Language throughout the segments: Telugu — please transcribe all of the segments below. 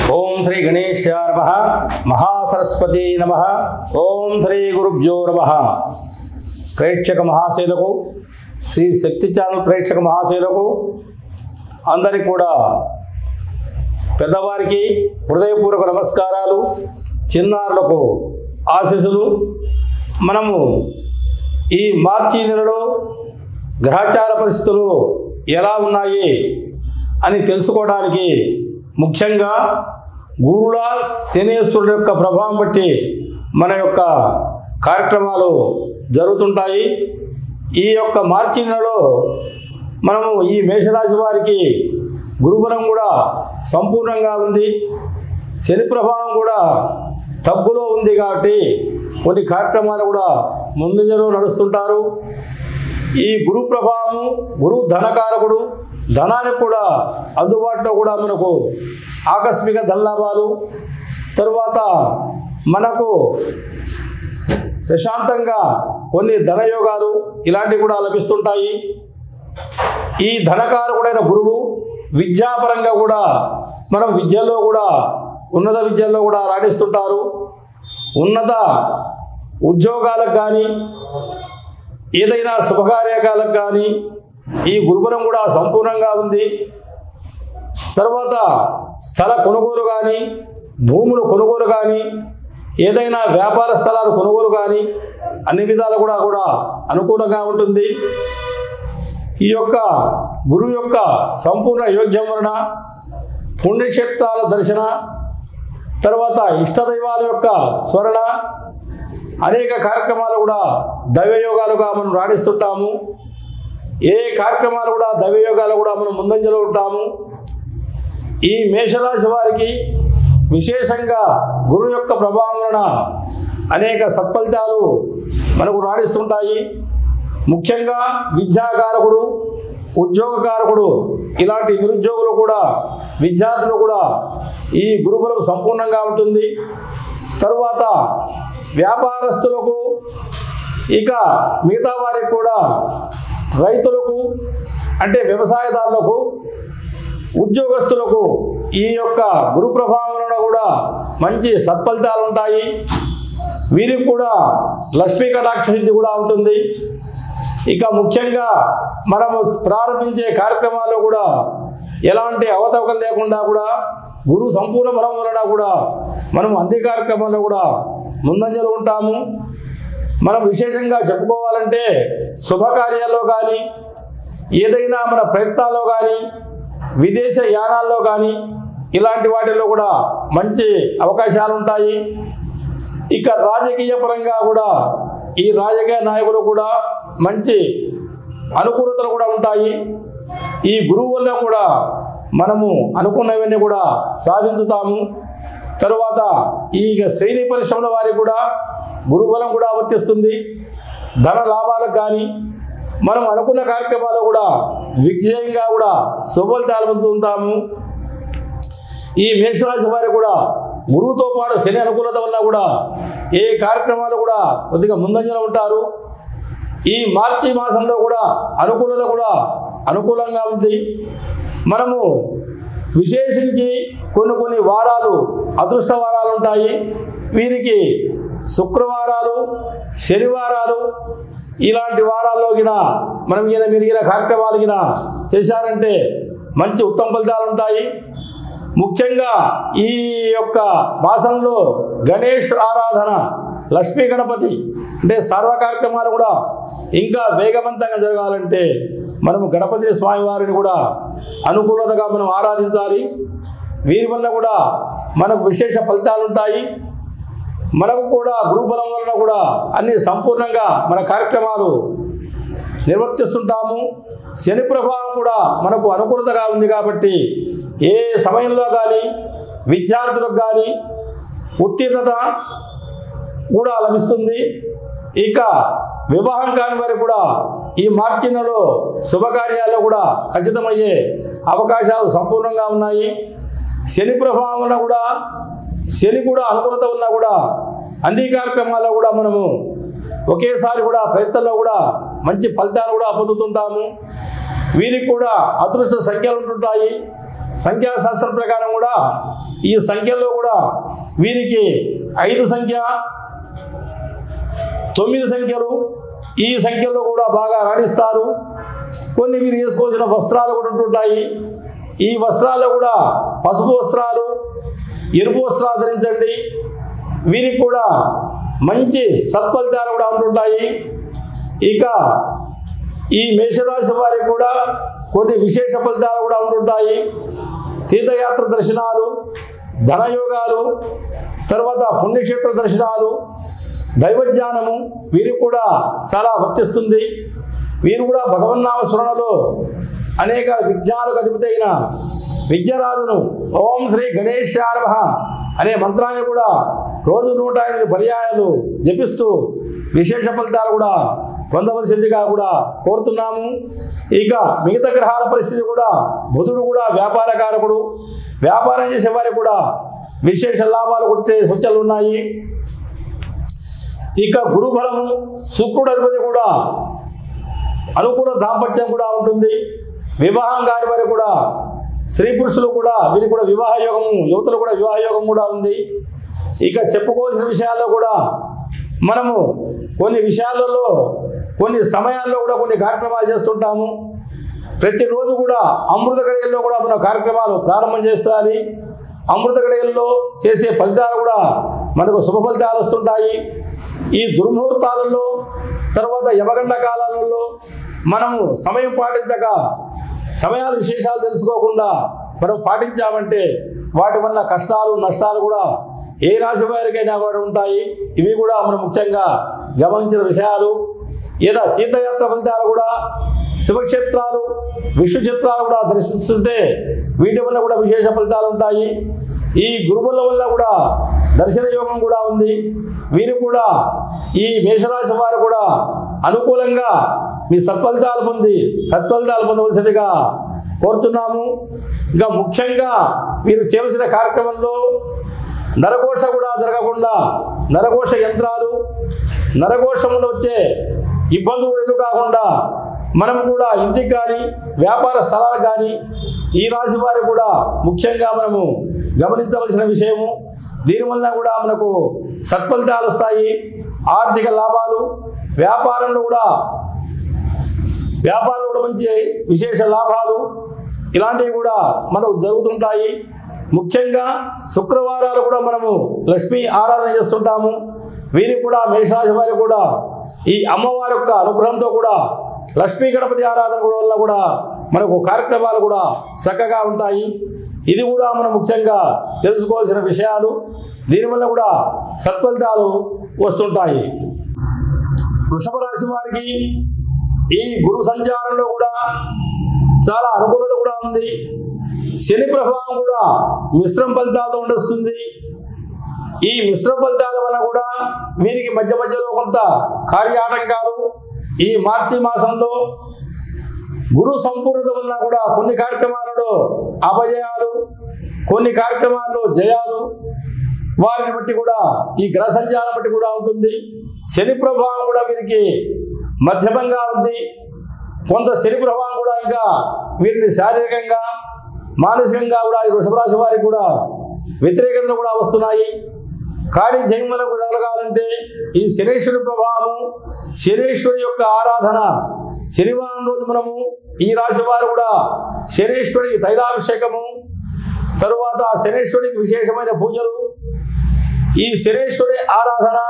ओम श्री गणेशाय नमः महासरस्वती नमः ओम श्री गुरुभ्यो नमः प्रेक्षक महाशयुలకు श्री शक्ति चैनल प्रेक्षक महाशयुలకు అందరికీ కూడా పెద్దవారికి హృదయపూర్వక నమస్కారాలు చిన్నారులకు ఆశీస్సులు మనము ఈ మార్చి నెలలో గ్రహచార పరిస్థితులు ఎలా ఉన్నాయి అని తెలుసుకోవడానికి ముఖ్యంగా గురుల శనేశ్వరుడు యొక్క ప్రభావం బట్టి మన యొక్క కార్యక్రమాలు జరుగుతుంటాయి। ఈ యొక్క మార్చి నెలలో మనము ఈ మేషరాశి వారికి గురుబలం కూడా సంపూర్ణంగా ఉంది, శని ప్రభావం కూడా తగ్గులో ఉంది కాబట్టి కొన్ని కార్యక్రమాలు కూడా ముందంజలో నడుస్తుంటారు। ఈ గురు ప్రభావం గురు ధనకారకుడు, ధనానికి కూడా అందుబాటులో కూడా మనకు ఆకస్మిక ధనలాభాలు, తరువాత మనకు ప్రశాంతంగా కొన్ని ధనయోగాలు ఇలాంటివి కూడా లభిస్తుంటాయి। ఈ ధనకారకుడైన గురువు విద్యాపరంగా కూడా మనం విద్యలో కూడా ఉన్నత విద్యల్లో కూడా రాణిస్తుంటారు। ఉన్నత ఉద్యోగాలకు కానీ ఏదైనా శుభకార్యకాలకు కానీ ఈ గురుబలం కూడా సంపూర్ణంగా ఉంది। తర్వాత స్థల కొనుగోలు కానీ భూములు కొనుగోలు కానీ ఏదైనా వ్యాపార స్థలాలు కొనుగోలు కానీ అన్ని విధాలు కూడా అనుకూలంగా ఉంటుంది। ఈ యొక్క గురువు యొక్క సంపూర్ణ యోగ్యం వలన పుణ్యక్షేత్రాల దర్శన, తర్వాత ఇష్టదైవాల యొక్క స్మరణ, అనేక కార్యక్రమాలు కూడా దైవయోగాలుగా మనం రాణిస్తుంటాము। ఏ కార్యక్రమాలు కూడా దైవయోగాలు కూడా మనం ముందంజలో ఉంటాము। ఈ మేషరాశి వారికి విశేషంగా గురువు యొక్క ప్రభావం వలన అనేక సత్ఫలితాలు మనకు రాణిస్తుంటాయి। ముఖ్యంగా విద్యాకారకుడు, ఉద్యోగకారకుడు ఇలాంటి నిరుద్యోగులు కూడా విద్యార్థులు కూడా ఈ గురుబలం సంపూర్ణంగా ఉంటుంది। తరువాత వ్యాపారస్తులకు, ఇక మిగతా వారికి కూడా రైతులకు అంటే వ్యవసాయదారులకు, ఉద్యోగస్తులకు ఈ యొక్క గురు ప్రభావం కూడా మంచి సత్ఫలితాలు ఉంటాయి। వీరికి కూడా లక్ష్మీ కటాక్ష సిద్ధి కూడా ఉంటుంది। ఇక ముఖ్యంగా మనము ప్రారంభించే కార్యక్రమాల్లో కూడా ఎలాంటి అవతవకలు లేకుండా కూడా గురు సంపూర్ణ బలం వలన కూడా మనం అన్ని కార్యక్రమాల్లో కూడా ముందంజలో ఉంటాము। మనం విశేషంగా చెప్పుకోవాలంటే శుభకార్యాల్లో కానీ ఏదైనా మన ప్రయత్నాల్లో కానీ విదేశ యానాల్లో కానీ ఇలాంటి వాటిల్లో కూడా మంచి అవకాశాలు ఉంటాయి। ఇక రాజకీయ పరంగా కూడా ఈ రాజకీయ నాయకులు కూడా మంచి అనుకూలతలు కూడా ఉంటాయి। ఈ గురువు వల్ల కూడా మనము అనుకున్నవన్నీ కూడా సాధించుతాము। తరువాత ఈ శ్రేణి పరిశ్రమల వారికి కూడా గురుబలం కూడా వర్తిస్తుంది। ధన లాభాలకు కానీ మనం అనుకున్న కార్యక్రమాలు కూడా విజయంగా కూడా శుభఫలితాలు పొందుతుంటాము। ఈ మేషరాశి వారికి కూడా గురువుతో పాటు శని అనుకూలత వల్ల కూడా ఏ కార్యక్రమాలు కూడా కొద్దిగా ముందంజలో ఉంటారు। ఈ మార్చి మాసంలో కూడా అనుకూలత కూడా అనుకూలంగా ఉంది। మనము విశేషించి కొన్ని వారాలు అదృష్ట వారాలు ఉంటాయి। వీరికి శుక్రవారాలు, శనివారాలు ఇలాంటి వారాల్లో మనం మీరు కార్యక్రమాలు చేశారంటే మంచి ఉత్తమ ఫలితాలు ఉంటాయి। ముఖ్యంగా ఈ యొక్క మాసంలో గణేష్ ఆరాధన, లక్ష్మీ గణపతి అంటే సర్వ కార్యక్రమాలు కూడా ఇంకా వేగవంతంగా జరగాలంటే మనము గణపతి స్వామివారిని కూడా అనుకూలతగా మనం ఆరాధించాలి। వీరి వల్ల కూడా మనకు విశేష ఫలితాలు ఉంటాయి। మనకు కూడా గురుబలం వలన కూడా అన్ని సంపూర్ణంగా మన కార్యక్రమాలు నిర్వర్తిస్తుంటాము। శని ప్రభావం కూడా మనకు అనుకూలతగా ఉంది కాబట్టి ఏ సమయంలో కానీ విద్యార్థులకు కానీ ఉత్తీర్ణత కూడా లభిస్తుంది। ఇక వివాహం కాని వారికి కూడా ఈ మార్చి నెలలో శుభకార్యాల్లో కూడా ఖచ్చితమయ్యే అవకాశాలు సంపూర్ణంగా ఉన్నాయి। శని ప్రభావం వల్ల కూడా శని కూడా అనుకూలత ఉన్నా కూడా అన్ని కార్యక్రమాల్లో కూడా మనము ఒకేసారి కూడా ప్రయత్నంలో కూడా మంచి ఫలితాలు కూడా పొందుతుంటాము। వీరికి కూడా అదృష్ట సంఖ్యలు ఉంటుంటాయి। సంఖ్యాశాస్త్రం ప్రకారం కూడా ఈ సంఖ్యల్లో కూడా వీరికి 5 సంఖ్య 9 సంఖ్యలు ఈ సంఖ్యలో కూడా బాగా రాణిస్తారు. కొన్ని వీరు వేసుకోవాల్సిన వస్త్రాలు కూడా ఉంటుంటాయి. ఈ వస్త్రాలు కూడా పసుపు వస్త్రాలు, ఎరుపు వస్త్రాలు ధరించండి. వీరికి కూడా మంచి సత్ఫలితాలు కూడా ఉంటుంటాయి. ఇక ఈ మేషరాశి వారికి కూడా కొన్ని విశేష ఫలితాలు కూడా ఉంటుంటాయి. తీర్థయాత్ర దర్శనాలు, ధనయోగాలు, తర్వాత పుణ్యక్షేత్ర దర్శనాలు, దైవజ్ఞానము వీరికి కూడా చాలా వర్తిస్తుంది. వీరు కూడా భగవన్నామ స్మరణలో అనేక విజ్ఞానాలకు అధిపతి అయిన విద్యరాజును ఓం శ్రీ గణేశాయ నమః అనే మంత్రాన్ని కూడా రోజు 108 పర్యాయాలు జపిస్తూ విశేష ఫలితాలు కూడా పొందవలసిందిగా కూడా కోరుతున్నాము. ఇక మిగతా గ్రహాల పరిస్థితి కూడా బుధుడు కూడా వ్యాపారకారకుడు. వ్యాపారం చేసే వారికి కూడా విశేష లాభాలు కొట్టే సూచనలు ఉన్నాయి. ఇక గురుబలము శుక్రుడు అధిపతి కూడా అనుకూల దాంపత్యం కూడా ఉంటుంది. వివాహం కాని వారికి కూడా స్త్రీ పురుషులు కూడా వీరికి కూడా వివాహ యోగము, యువతలు కూడా వివాహ యోగం కూడా ఉంది. ఇక చెప్పుకోవాల్సిన విషయాల్లో కూడా మనము కొన్ని విషయాలలో కొన్ని సమయాల్లో కూడా కొన్ని కార్యక్రమాలు చేస్తుంటాము. ప్రతిరోజు కూడా అమృత గడియల్లో కూడా మనం కార్యక్రమాలు ప్రారంభం చేస్తాయి. అమృత గడియల్లో చేసే ఫలితాలు కూడా మనకు శుభ ఫలితాలు వస్తుంటాయి. ఈ దుర్ముహూర్తాలలో తర్వాత యమగండ కాలాలలో మనము సమయం పాటించక సమయాల విశేషాలు తెలుసుకోకుండా మనం పాటించామంటే వాటి వల్ల కష్టాలు నష్టాలు కూడా ఏ రాశి వారికైనా కూడా ఉంటాయి. ఇవి కూడా మనం ముఖ్యంగా గమనించిన విషయాలు. ఏదో తీర్థయాత్ర ఫలితాలు కూడా శివక్షేత్రాలు, విష్ణు చిత్రాలు కూడా దర్శిస్తుంటే వీటి వల్ల కూడా విశేష ఫలితాలు ఉంటాయి. ఈ గురువుల వల్ల కూడా దర్శన యోగం కూడా ఉంది. వీరు కూడా ఈ మేషరాశి వారు కూడా అనుకూలంగా మీ సత్ఫలితాలు పొందవలసిందిగా కోరుతున్నాము. ఇంకా ముఖ్యంగా మీరు చేయవలసిన కార్యక్రమంలో నరఘోష కూడా జరగకుండా నరఘోష యంత్రాలు, నరఘోషంలో వచ్చే ఇబ్బందులు కూడా ఎదురు కాకుండా మనం కూడా ఇంటికి కానీ వ్యాపార స్థలాలకు కానీ ఈ రాశి వారు కూడా ముఖ్యంగా మనము గమనించవలసిన విషయము. దీనివల్ల కూడా మనకు సత్ఫలితాలు వస్తాయి. ఆర్థిక లాభాలు, వ్యాపారంలో కూడా మంచి విశేష లాభాలు ఇలాంటివి కూడా మనకు జరుగుతుంటాయి. ముఖ్యంగా శుక్రవారాలు కూడా మనము లక్ష్మీ ఆరాధన చేస్తుంటాము. వీరికి కూడా మేషరాశి వారికి కూడా ఈ అమ్మవారి యొక్క అనుగ్రహంతో కూడా లక్ష్మీ గణపతి ఆరాధన వల్ల కూడా మనకు కార్యక్రమాలు కూడా చక్కగా ఉంటాయి. ఇది కూడా మనం ముఖ్యంగా తెలుసుకోవాల్సిన విషయాలు. దీనివల్ల కూడా సత్ఫలితాలు వస్తుంటాయి. వృషభ రాశి వారికి ఈ గురు సంచారంలో కూడా చాలా అనుకూలత కూడా ఉంది. శని ప్రభావం కూడా మిశ్రమ ఫలితాలతో ఉండొస్తుంది. ఈ మిశ్రమ ఫలితాల వల్ల కూడా వీరికి మధ్యలో కొంత కార్యాటంకాలు ఈ మార్చి మాసంలో గురు సంపూర్ణత వల్ల కూడా కొన్ని కార్యక్రమాలలో అపజయాలు, కొన్ని కార్యక్రమాల్లో జయాలు వారిని బట్టి కూడా ఈ గ్రహ సంచారం బట్టి కూడా ఉంటుంది. శని ప్రభావం కూడా వీరికి మధ్యమంగా ఉంది. కొంత శని ప్రభావం కూడా ఇంకా వీరిని శారీరకంగా మానసికంగా కూడా ఈ వృషభ రాశి వారికి కూడా వ్యతిరేకతలు కూడా వస్తున్నాయి. కార్యజయములకు జరగాలంటే ఈ శనేశ్వరుడి ప్రభావము, శనేశ్వరుడి యొక్క ఆరాధన శనివారం రోజు మనము ఈ రాశి వారు కూడా శనేశ్వరుడికి తైలాభిషేకము, తరువాత శనేశ్వరుడికి విశేషమైన పూజలు, ఈ శనేశ్వరుడి ఆరాధన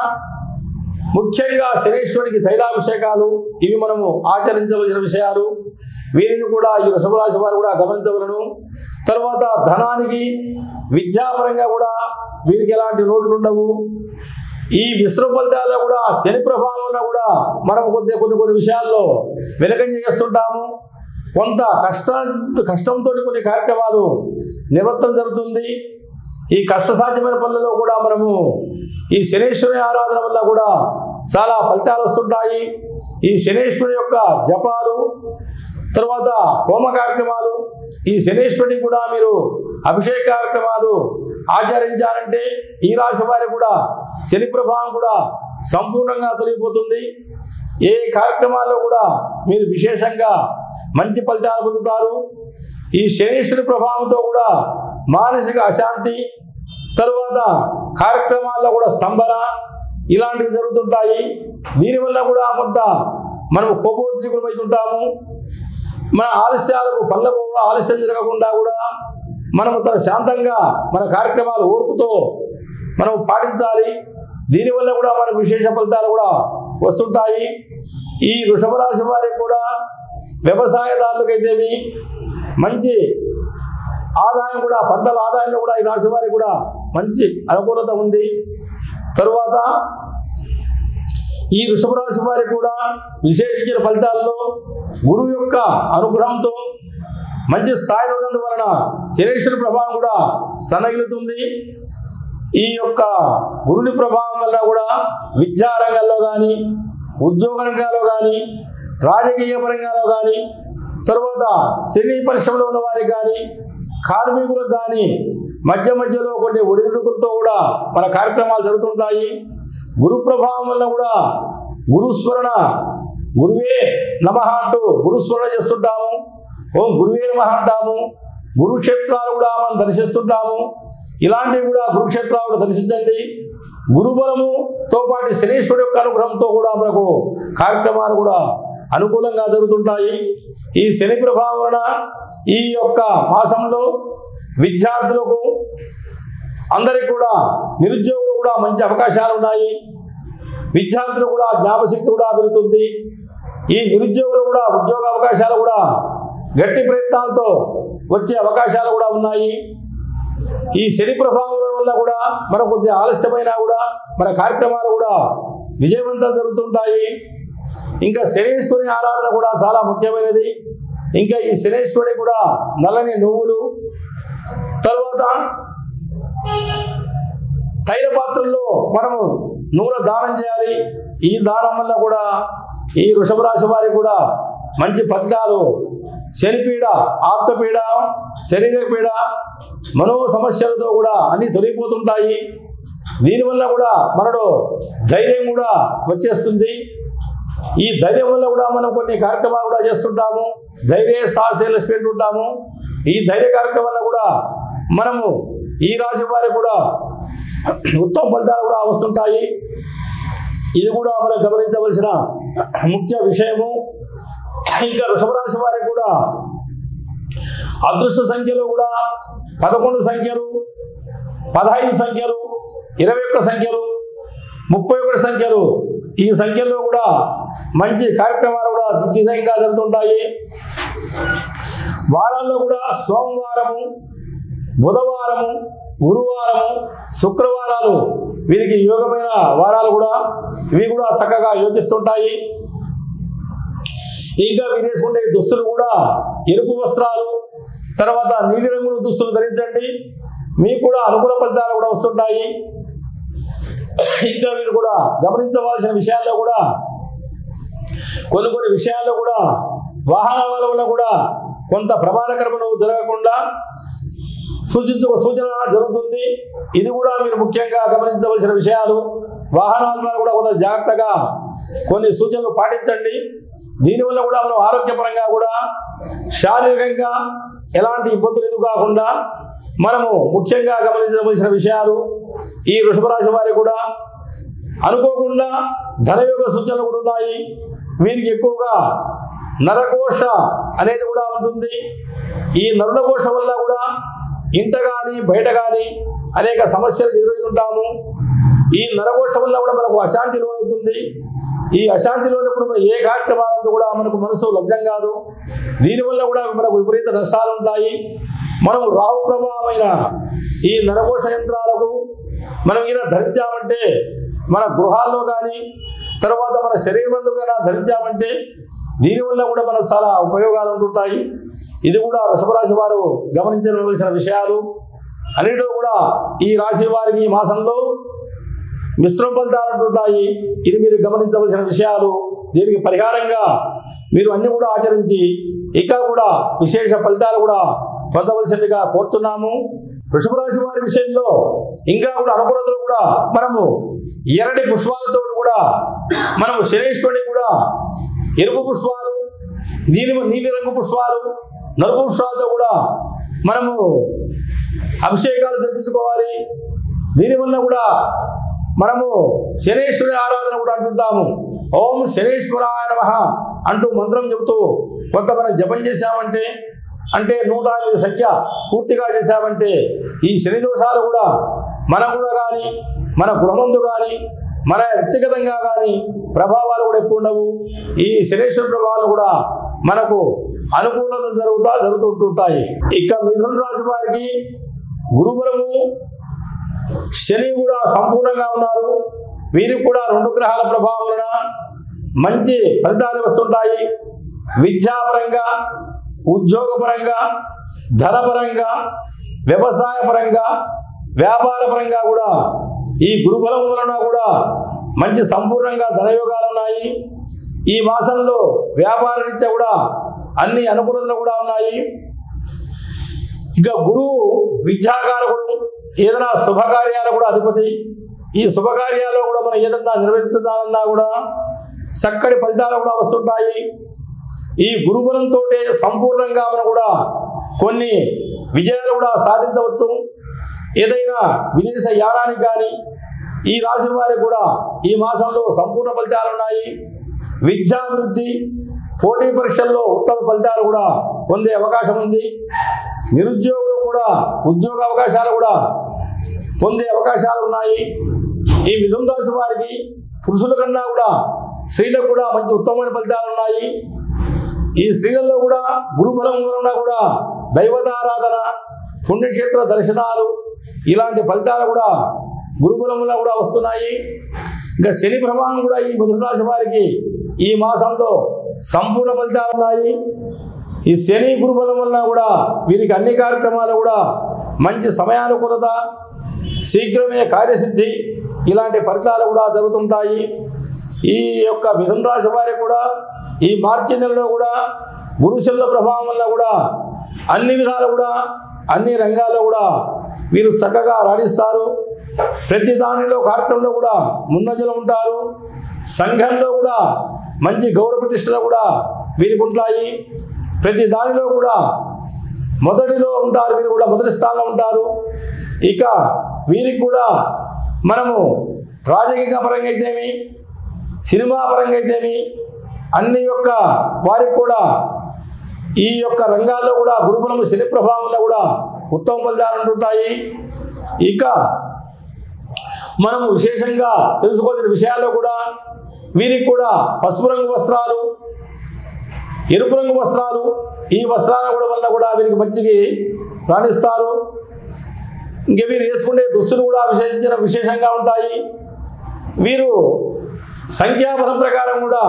ముఖ్యంగా శనేశ్వరుడికి తైలాభిషేకాలు ఇవి మనము ఆచరించవలసిన విషయాలు. వీరిని కూడా ఈ వృషభ రాశి వారు కూడా గమనించవలను. తర్వాత ధనానికి విద్యాపరంగా కూడా వీరికి ఎలాంటి లోటులు ఉండవు. ఈ మిశ్రమ ఫలితాల్లో కూడా శని ప్రభావంలో కూడా మనం కొన్ని విషయాల్లో వెనకంజ చేస్తుంటాము. కొంత కష్టంతో కొన్ని కార్యక్రమాలు నిర్వర్తన జరుగుతుంది. ఈ కష్టసాధ్యమైన పనులలో కూడా మనము ఈ శనేశ్వరుని ఆరాధన వల్ల కూడా చాలా ఫలితాలు వస్తుంటాయి. ఈ శనేశ్వరుని యొక్క జపాలు, తర్వాత హోమ కార్యక్రమాలు, ఈ శనేశ్వరుడికి కూడా మీరు అభిషేక కార్యక్రమాలు ఆచరించాలంటే ఈ రాశి వారికి కూడా శని ప్రభావం కూడా సంపూర్ణంగా తొలగిపోతుంది. ఏ కార్యక్రమాల్లో కూడా మీరు విశేషంగా మంచి ఫలితాలు పొందుతారు. ఈ శనీశ్వరుని ప్రభావంతో కూడా మానసిక అశాంతి, తరువాత కార్యక్రమాల్లో కూడా స్తంభన ఇలాంటివి జరుగుతుంటాయి. దీనివల్ల కూడా కొంత మనం కోపోద్రికులమవుతుంటాము. మన ఆలస్యాలకు పనులకు కూడా ఆలస్యం జరగకుండా కూడా మనము తన శాంతంగా మన కార్యక్రమాలు ఓర్పుతో మనం పాటించాలి. దీనివల్ల కూడా మనకు విశేష ఫలితాలు కూడా వస్తుంటాయి. ఈ వృషభ రాశి వారికి కూడా వ్యవసాయదారులకైతేమి మంచి ఆదాయం కూడా, పంటల ఆదాయంలో కూడా ఈ రాశి వారికి కూడా మంచి అనుకూలత ఉంది. తరువాత ఈ వృషభ రాశి వారికి కూడా విశేషించిన ఫలితాల్లో గురువు యొక్క అనుగ్రహంతో మంచి స్థాయిలో ఉన్నందువలన శనీశ్వరుని ప్రభావం కూడా సన్నగిలుతుంది. ఈ యొక్క గురుని ప్రభావం వల్ల కూడా విద్యారంగంలో కానీ, ఉద్యోగ రంగాల్లో కానీ, రాజకీయ పరంగాలో కానీ, తరువాత సినీ పరిశ్రమలో ఉన్న వారికి కానీ, కార్మికులకు కానీ మధ్య మధ్యలో కొన్ని ఒడిదుడుకులతో కూడా మన కార్యక్రమాలు జరుగుతుంటాయి. గురు ప్రభావం వల్ల కూడా గురుస్మరణ, గురువే నమః అంటూ గురుస్మరణ చేస్తుంటాము. ఓం గురువే నమః అంటాము. గురుక్షేత్రాలు కూడా మనం దర్శిస్తుంటాము. ఇలాంటివి కూడా గురుక్షేత్రాలు దర్శించండి. గురుబలముతో పాటు శనీశ్వరుడు యొక్క అనుగ్రహంతో కూడా మనకు కార్యక్రమాలు కూడా అనుకూలంగా జరుగుతుంటాయి. ఈ శని ప్రభావం వలన ఈ యొక్క మాసంలో విద్యార్థులకు అందరికి కూడా, నిరుద్యోగులు కూడా మంచి అవకాశాలు ఉన్నాయి. విద్యార్థులు కూడా జ్ఞాపశక్తి కూడా పెరుగుతుంది. ఈ నిరుద్యోగులు కూడా ఉద్యోగ అవకాశాలు కూడా గట్టి ప్రయత్నాలతో వచ్చే అవకాశాలు కూడా ఉన్నాయి. ఈ శని ప్రభావం వల్ల కూడా మనకు కొద్దిగా ఆలస్యమైనా కూడా మన కార్యక్రమాలు కూడా విజయవంతం జరుగుతుంటాయి. ఇంకా శనీశ్వరుని ఆరాధన కూడా చాలా ముఖ్యమైనది. ఇంకా ఈ శనీశ్వరుడి కూడా నల్లని నువ్వులు, తర్వాత తైల పాత్రల్లో మనము నూనె దానం చేయాలి. ఈ దానం వల్ల కూడా ఈ వృషభ రాశి వారికి కూడా మంచి ఫలితాలు, శనిపీడ, ఆత్మపీడ, శరీర పీడ, మనో సమస్యలతో కూడా అన్నీ తొలగిపోతుంటాయి. దీనివల్ల కూడా మనలో ధైర్యం కూడా వచ్చేస్తుంది. ఈ ధైర్యం వల్ల కూడా మనం కొన్ని కార్యక్రమాలు కూడా చేస్తుంటాము. ధైర్య సాహసలక్ష్మి ఉంటాము. ఈ ధైర్య కార్యక్రమం వల్ల కూడా మనము ఈ రాశి వారికి కూడా ఉత్తమ ఫలితాలు కూడా వస్తుంటాయి. ఇది కూడా మనం గమనించవలసిన ముఖ్య విషయము. ఇంకా వృషభ రాశి వారికి కూడా అదృష్ట సంఖ్యలు కూడా 11 సంఖ్యలు, 15 సంఖ్యలు, 21 సంఖ్యలు, 31 సంఖ్యలు, ఈ సంఖ్యల్లో కూడా మంచి కార్యక్రమాలు కూడా దిగ్విజయంగా జరుగుతుంటాయి. వారాల్లో కూడా సోమవారము, బుధవారము, గురువారము, శుక్రవారాలు వీరికి యోగమైన వారాలు కూడా, ఇవి కూడా చక్కగా యోగిస్తుంటాయి. ఇంకా వీరు వేసుకునే దుస్తులు కూడా ఎరుపు వస్త్రాలు, తర్వాత నీలిరంగుల దుస్తులు ధరించండి. మీకు కూడా అనుకూల ఫలితాలు కూడా వస్తుంటాయి. ఇంకా వీరు కూడా గమనించవలసిన విషయాల్లో కూడా కొన్ని విషయాల్లో కూడా వాహనాల వల్ల కూడా కొంత ప్రమాదకరమైన జరగకుండా సూచన జరుగుతుంది. ఇది కూడా మీరు ముఖ్యంగా గమనించవలసిన విషయాలు. వాహనాల ద్వారా కూడా కొంత జాగ్రత్తగా కొన్ని సూచనలు పాటించండి. దీనివల్ల కూడా మనం ఆరోగ్యపరంగా కూడా, శారీరకంగా ఎలాంటి ఇబ్బందులు ఎదురు కాకుండా మనము ముఖ్యంగా గమనించవలసిన విషయాలు. ఈ వృషభ రాశి వారికి కూడా అనుకోకుండా ధనయోగ సూచనలు కూడా ఉన్నాయి. వీరికి ఎక్కువగా నరకోశ అనేది కూడా ఉంటుంది. ఈ నరుల కోశ వల్ల కూడా ఇంట కానీ బయట కానీ అనేక సమస్యలు ఎదురవుతుంటాము. ఈ నరకోశ వల్ల కూడా మనకు అశాంతి లోనవుతుంది. ఈ అశాంతి లోనప్పుడు మనం ఏ కార్యక్రమాలందు కూడా మనకు మనసు లగ్నం కాదు. దీనివల్ల కూడా మనకు విపరీత నష్టాలు ఉంటాయి. మనం రాహు ప్రభావమైన ఈ నరకోశ యంత్రాలకు మనం ఇలా ధరించామంటే మన గృహాల్లో కానీ, తర్వాత మన శరీరం కానీ ధరించామంటే దీనివల్ల కూడా మనకు చాలా ఉపయోగాలు ఉంటుంటాయి. ఇది కూడా వృషభ రాశి వారు గమనించవలసిన విషయాలు. అన్నిటిలో కూడా ఈ రాశి వారికి ఈ మాసంలో మిశ్రమ ఫలితాలు ఉంటుంటాయి. ఇది మీరు గమనించవలసిన విషయాలు. దీనికి పరిహారంగా మీరు అన్ని కూడా ఆచరించి ఇంకా కూడా విశేష ఫలితాలు కూడా పొందవలసిందిగా కోరుతున్నాము. వృషభ రాశి వారి విషయంలో ఇంకా కూడా అనుకూలతలు కూడా మనము ఎర్రటి పుష్పాలతో కూడా మనము శనీశ్వరుని కూడా ఎరుపు పుష్పాలు, నీలిరంగు పుష్పాలు, నలుపుష్పాలతో కూడా మనము అభిషేకాలు జరిపించుకోవాలి. దీనివల్ల కూడా మనము శనేశ్వరి ఆరాధన కూడా అంటుంటాము. ఓం శనేశ్వరాయ నమః అంటూ మంత్రం చెబుతూ కొంత మనం జపం చేశామంటే, అంటే 108 సంఖ్య పూర్తిగా చేశామంటే ఈ శని దోషాలు కూడా మనకు కూడా కానీ, మన గృహమందు కానీ, మన వ్యక్తిగతంగా కానీ ప్రభావాలు కూడా ఎక్కువ ఉండవు. ఈ శనేశ్వర ప్రభావాలు కూడా మనకు అనుకూలతలు జరుగుతుంటాయి. ఇక మిథున రాశి వారికి గురుబలము శని కూడా సంపూర్ణంగా ఉన్నారు. వీరికి కూడా 2 గ్రహాల ప్రభావం వలన మంచి ఫలితాలు వస్తుంటాయి. విద్యాపరంగా, ఉద్యోగపరంగా, ధనపరంగా, వ్యవసాయ పరంగా, వ్యాపార పరంగా కూడా ఈ గురుబలం వలన కూడా మంచి సంపూర్ణంగా ధనయోగాలు ఉన్నాయి. ఈ మాసంలో వ్యాపార రీత్యా కూడా అన్ని అనుకూలతలు కూడా ఉన్నాయి. ఇక గురువు విద్యాకారకుడు, ఏదైనా శుభకార్యాలు కూడా అధిపతి. ఈ శుభకార్యాల్లో కూడా మనం ఏదన్నా నిర్వహించాలన్నా కూడా చక్కటి ఫలితాలు కూడా వస్తుంటాయి. ఈ గురుబలంతో సంపూర్ణంగా మనం కూడా కొన్ని విజయాలు కూడా సాధించవచ్చు. ఏదైనా విదేశ యానానికి కానీ ఈ రాశి వారికి కూడా ఈ మాసంలో సంపూర్ణ ఫలితాలు ఉన్నాయి. విద్యాభివృద్ధి, పోటీ పరీక్షల్లో ఉత్తమ ఫలితాలు కూడా పొందే అవకాశం ఉంది. నిరుద్యోగులు కూడా ఉద్యోగ అవకాశాలు కూడా పొందే అవకాశాలు ఉన్నాయి. ఈ మిథున రాశి వారికి పురుషుల కన్నా కూడా స్త్రీలకు కూడా మంచి ఉత్తమమైన ఫలితాలు ఉన్నాయి. ఈ స్త్రీలలో కూడా గురుబలం వలన కూడా దైవతారాధన, పుణ్యక్షేత్ర దర్శనాలు ఇలాంటి ఫలితాలు కూడా గురుబలం వల్ల కూడా వస్తున్నాయి. ఇంకా శని ప్రభావం కూడా ఈ మిథున రాశి వారికి ఈ మాసంలో సంపూర్ణ ఫలితాలు ఉన్నాయి. ఈ శని గురుబలం వలన కూడా వీరికి అన్ని కార్యక్రమాలు కూడా మంచి సమయానుకూలత, శీఘ్రమే కార్యసిద్ధి ఇలాంటి ఫలితాలు కూడా జరుగుతుంటాయి. ఈ యొక్క మిథున రాశి వారికి కూడా ఈ మార్చి నెలలో కూడా గురుశల ప్రభావం వల్ల కూడా అన్ని విధాలు కూడా అన్ని రంగాల్లో కూడా వీరు చక్కగా రాణిస్తారు. ప్రతి దానిలో కార్యక్రమంలో కూడా ముందంజలో ఉంటారు. సంఘంలో కూడా మంచి గౌరవ ప్రతిష్టలు కూడా వీరికి ఉంటాయి. ప్రతి దానిలో కూడా మొదటిలో ఉంటారు. వీరు కూడా మొదటి స్థానంలో ఉంటారు. ఇక వీరికి కూడా మనము రాజకీయ పరంగా అయితేమి, సినిమా పరంగా అయితేమి అన్ని యొక్క వారికి కూడా ఈ యొక్క రంగాల్లో కూడా గురుబలం శని ప్రభావంలో కూడా ఉత్తమ ఫలితాలు ఉంటుంటాయి. ఇక మనము విశేషంగా తెలుసుకోవాల్సిన విషయాల్లో కూడా వీరికి కూడా పసుపు రంగు వస్త్రాలు, ఎరుపు రంగు వస్త్రాలు, ఈ వస్త్రాల కూడా వల్ల కూడా వీరికి మంచిగా రాణిస్తారు. ఇంకా వీరు వేసుకునే దుస్తులు కూడా విశేషంగా ఉంటాయి. వీరు సంఖ్యాబలం ప్రకారం కూడా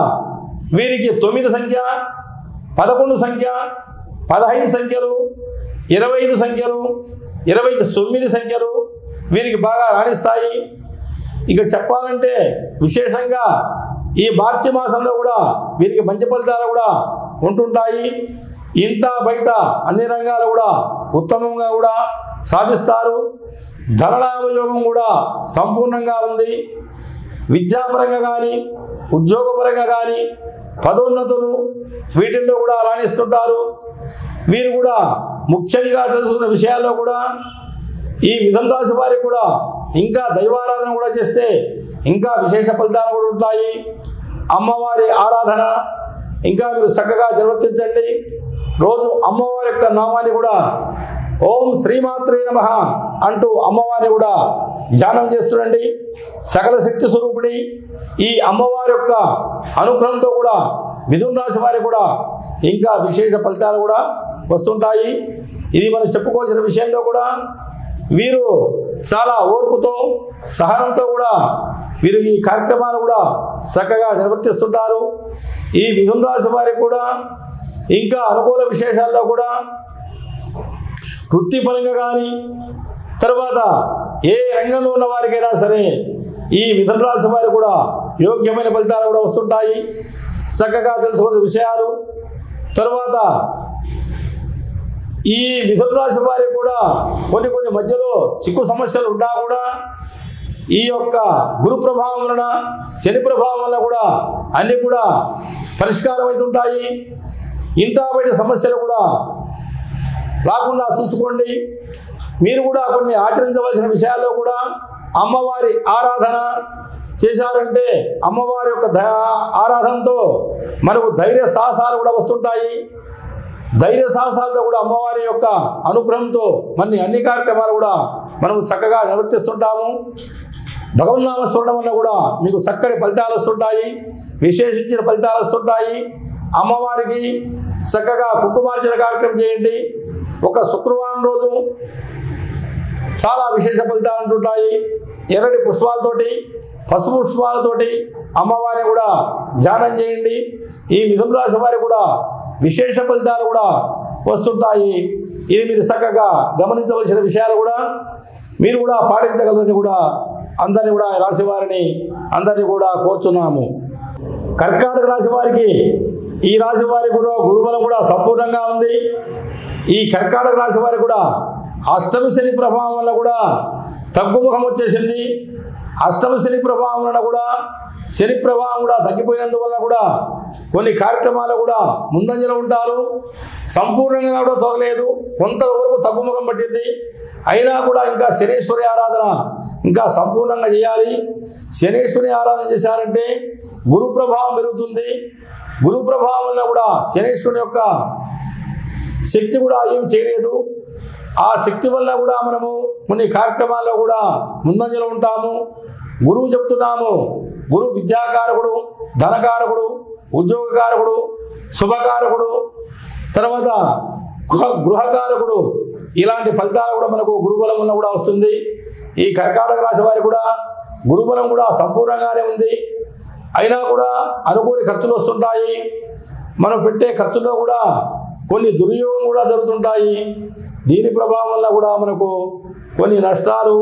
వీరికి 9 సంఖ్య, 11 సంఖ్య, 15 సంఖ్యలు, 25 సంఖ్యలు, 29 సంఖ్యలు వీరికి బాగా రాణిస్తాయి. ఇక చెప్పాలంటే విశేషంగా ఈ మార్చి మాసంలో కూడా వీరికి మంచి ఫలితాలు కూడా ఉంటుంటాయి. ఇంట బయట అన్ని రంగాలు కూడా ఉత్తమంగా కూడా సాధిస్తారు. ధనలాభయోగం కూడా సంపూర్ణంగా ఉంది. విద్యాపరంగా కానీ, ఉద్యోగపరంగా కానీ పదోన్నతులు వీటిల్లో కూడా రాణిస్తుంటారు. వీరు కూడా ముఖ్యంగా తెలుసుకున్న విషయాల్లో కూడా ఈ మిథున రాశి వారికి కూడా ఇంకా దైవారాధన కూడా చేస్తే ఇంకా విశేష ఫలితాలు కూడా ఉంటాయి. అమ్మవారి ఆరాధన ఇంకా మీరు చక్కగా నిర్వర్తించండి. రోజు అమ్మవారి యొక్క నామాన్ని కూడా ఓం శ్రీమాత్రే నమః అంటూ అమ్మవారిని కూడా ధ్యానం చేస్తుండండి. సకల శక్తి స్వరూపిణి ఈ అమ్మవారి యొక్క అనుగ్రహంతో కూడా మిథున రాశి వారికి కూడా ఇంకా విశేష ఫలితాలు కూడా వస్తుంటాయి. ఇది మనం చెప్పుకోవాల్సిన విషయంలో కూడా వీరు చాలా ఓర్పుతో, సహనంతో కూడా వీరు ఈ కార్యక్రమాలు కూడా చక్కగా నిర్వర్తిస్తుంటారు. ఈ మిథున రాశి వారికి కూడా ఇంకా అనుకూల విశేషాల్లో కూడా వృత్తిపరంగా కానీ, తర్వాత ఏ రంగంలో ఉన్న వారికైనా సరే ఈ మిథున రాశి వారికి కూడా యోగ్యమైన ఫలితాలు కూడా వస్తుంటాయి. చక్కగా తెలుసుకోవాల్సిన విషయాలు. తర్వాత ఈ మిథున రాశి వారికి కూడా కొన్ని మధ్యలో చిక్కు సమస్యలు ఉన్నా కూడా ఈ యొక్క గురు ప్రభావం వలన, శని ప్రభావం వలన కూడా అన్నీ కూడా పరిష్కారం అవుతుంటాయి. ఇంటా బయట సమస్యలు కూడా రాకుండా చూసుకోండి. మీరు కూడా కొన్ని ఆచరించవలసిన విషయాల్లో కూడా అమ్మవారి ఆరాధన చేశారంటే అమ్మవారి యొక్క ఆరాధనతో మనకు ధైర్య సాహసాలు కూడా వస్తుంటాయి. ధైర్య సాహసాలతో కూడా అమ్మవారి యొక్క అనుగ్రహంతో అన్ని కార్యక్రమాలు కూడా మనము చక్కగా నిర్వర్తిస్తుంటాము. భగవన్నామ స్మరణం వల్ల కూడా మీకు చక్కటి ఫలితాలు వస్తుంటాయి, విశేషించిన ఫలితాలు వస్తుంటాయి. అమ్మవారికి చక్కగా కుంకుమార్చన కార్యక్రమం చేయండి. ఒక శుక్రవారం రోజు చాలా విశేష ఫలితాలు ఉంటుంటాయి. ఎర్రటి పుష్పాలతోటి, పసుపు పుష్పాలతోటి అమ్మవారిని కూడా ధ్యానం చేయండి. ఈ మిథున రాశి వారికి కూడా విశేష ఫలితాలు కూడా వస్తుంటాయి. ఇది మీరు చక్కగా గమనించవలసిన విషయాలు కూడా మీరు కూడా పాటించగలరని కూడా అందరినీ కూడా రాశి వారిని అందరినీ కూడా కోరుచున్నాము. కర్కాటక రాశి వారికి ఈ రాశి వారి కూడా గురుబలం కూడా సంపూర్ణంగా ఉంది. ఈ కర్కాటక రాశి వారికి కూడా అష్టమ శని ప్రభావం వల్ల కూడా తగ్గుముఖం వచ్చేసింది. అష్టమ శని ప్రభావం వల్ల కూడా శని ప్రభావం కూడా తగ్గిపోయినందువల్ల కూడా కొన్ని కార్యక్రమాలు కూడా ముందంజలో ఉంటారు. సంపూర్ణంగా కూడా తొలగలేదు, కొంతవరకు తగ్గుముఖం పట్టింది. అయినా కూడా ఇంకా శనీశ్వరి ఆరాధన ఇంకా సంపూర్ణంగా చేయాలి. శనీశ్వరి ఆరాధన చేశారంటే గురు ప్రభావం పెరుగుతుంది. గురు ప్రభావం వల్ల కూడా శనీశ్వరుని యొక్క శక్తి కూడా ఏం చేయలేదు. ఆ శక్తి వల్ల కూడా మనము కొన్ని కార్యక్రమాల్లో కూడా ముందంజలో ఉంటాము. గురువు చెప్తున్నాము, గురువు విద్యాకారకుడు, ధనకారకుడు, ఉద్యోగకారకుడు, శుభకారకుడు, తర్వాత గృహకారకుడు. ఇలాంటి ఫలితాలు కూడా మనకు గురుబలం వల్ల కూడా వస్తుంది. ఈ కర్కాటక రాశి వారికి కూడా గురుబలం కూడా సంపూర్ణంగానే ఉంది. అయినా కూడా అనుకోని ఖర్చులు వస్తుంటాయి. మనం పెట్టే ఖర్చుల్లో కూడా కొన్ని దుర్యోగం కూడా జరుగుతుంటాయి. దీని ప్రభావం వల్ల కూడా మనకు కొన్ని నష్టాలు,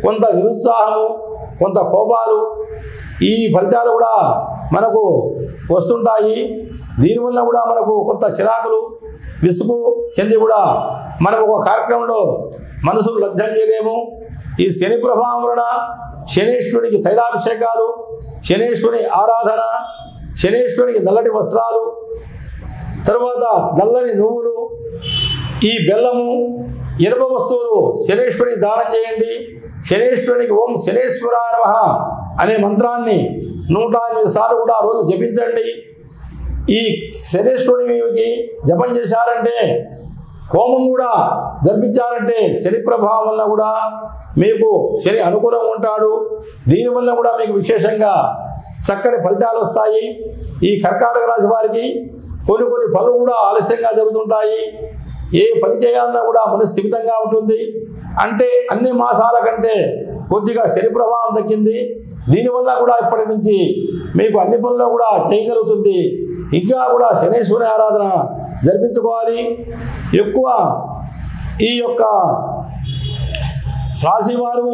కొంత నిరుత్సాహము, కొంత కోపాలు, ఈ ఫలితాలు కూడా మనకు వస్తుంటాయి. దీనివల్ల కూడా మనకు కొంత చిరాకులు, విసుగు చెంది కూడా మనం ఒక కార్యక్రమంలో మనసును లగ్నం చేయలేము. ఈ శని ప్రభావం వలన శనీశ్వరుడికి తైలాభిషేకాలు, శనీశ్వరుని ఆరాధన, శనీశ్వరునికి నల్లటి వస్త్రాలు, తర్వాత నల్లని నువ్వులు, ఈ బెల్లము, ఇనుప వస్తువులు శనీశ్వరునికి దానం చేయండి. శనీశ్వరునికి ఓం శనీశ్వరాయ నమః అనే మంత్రాన్ని 108 సార్లు కూడా రోజు జపించండి. ఈ శనీశ్వరునికి జపం చేశారంటే, హోమం కూడా జరిపించారంటే శని ప్రభావం వల్ల కూడా మీకు శని అనుకూలంగా ఉంటాడు. దీనివల్ల కూడా మీకు విశేషంగా చక్కటి ఫలితాలు వస్తాయి. ఈ కర్కాటక రాశి వారికి కొన్ని పనులు కూడా ఆలస్యంగా జరుగుతుంటాయి. ఏ పని చేయాలన్నా కూడా మనసు స్థిమితంగా ఉంటుంది. అంటే అన్ని మాసాల కంటే కొద్దిగా శని ప్రభావం తగ్గింది. దీనివల్ల కూడా ఇప్పటి నుంచి మీకు అన్ని పనుల్లో కూడా చేయగలుగుతుంది. ఇంకా కూడా శనీశ్వరుని ఆరాధన జరిపించుకోవాలి. ఎక్కువ ఈ యొక్క రాశివారు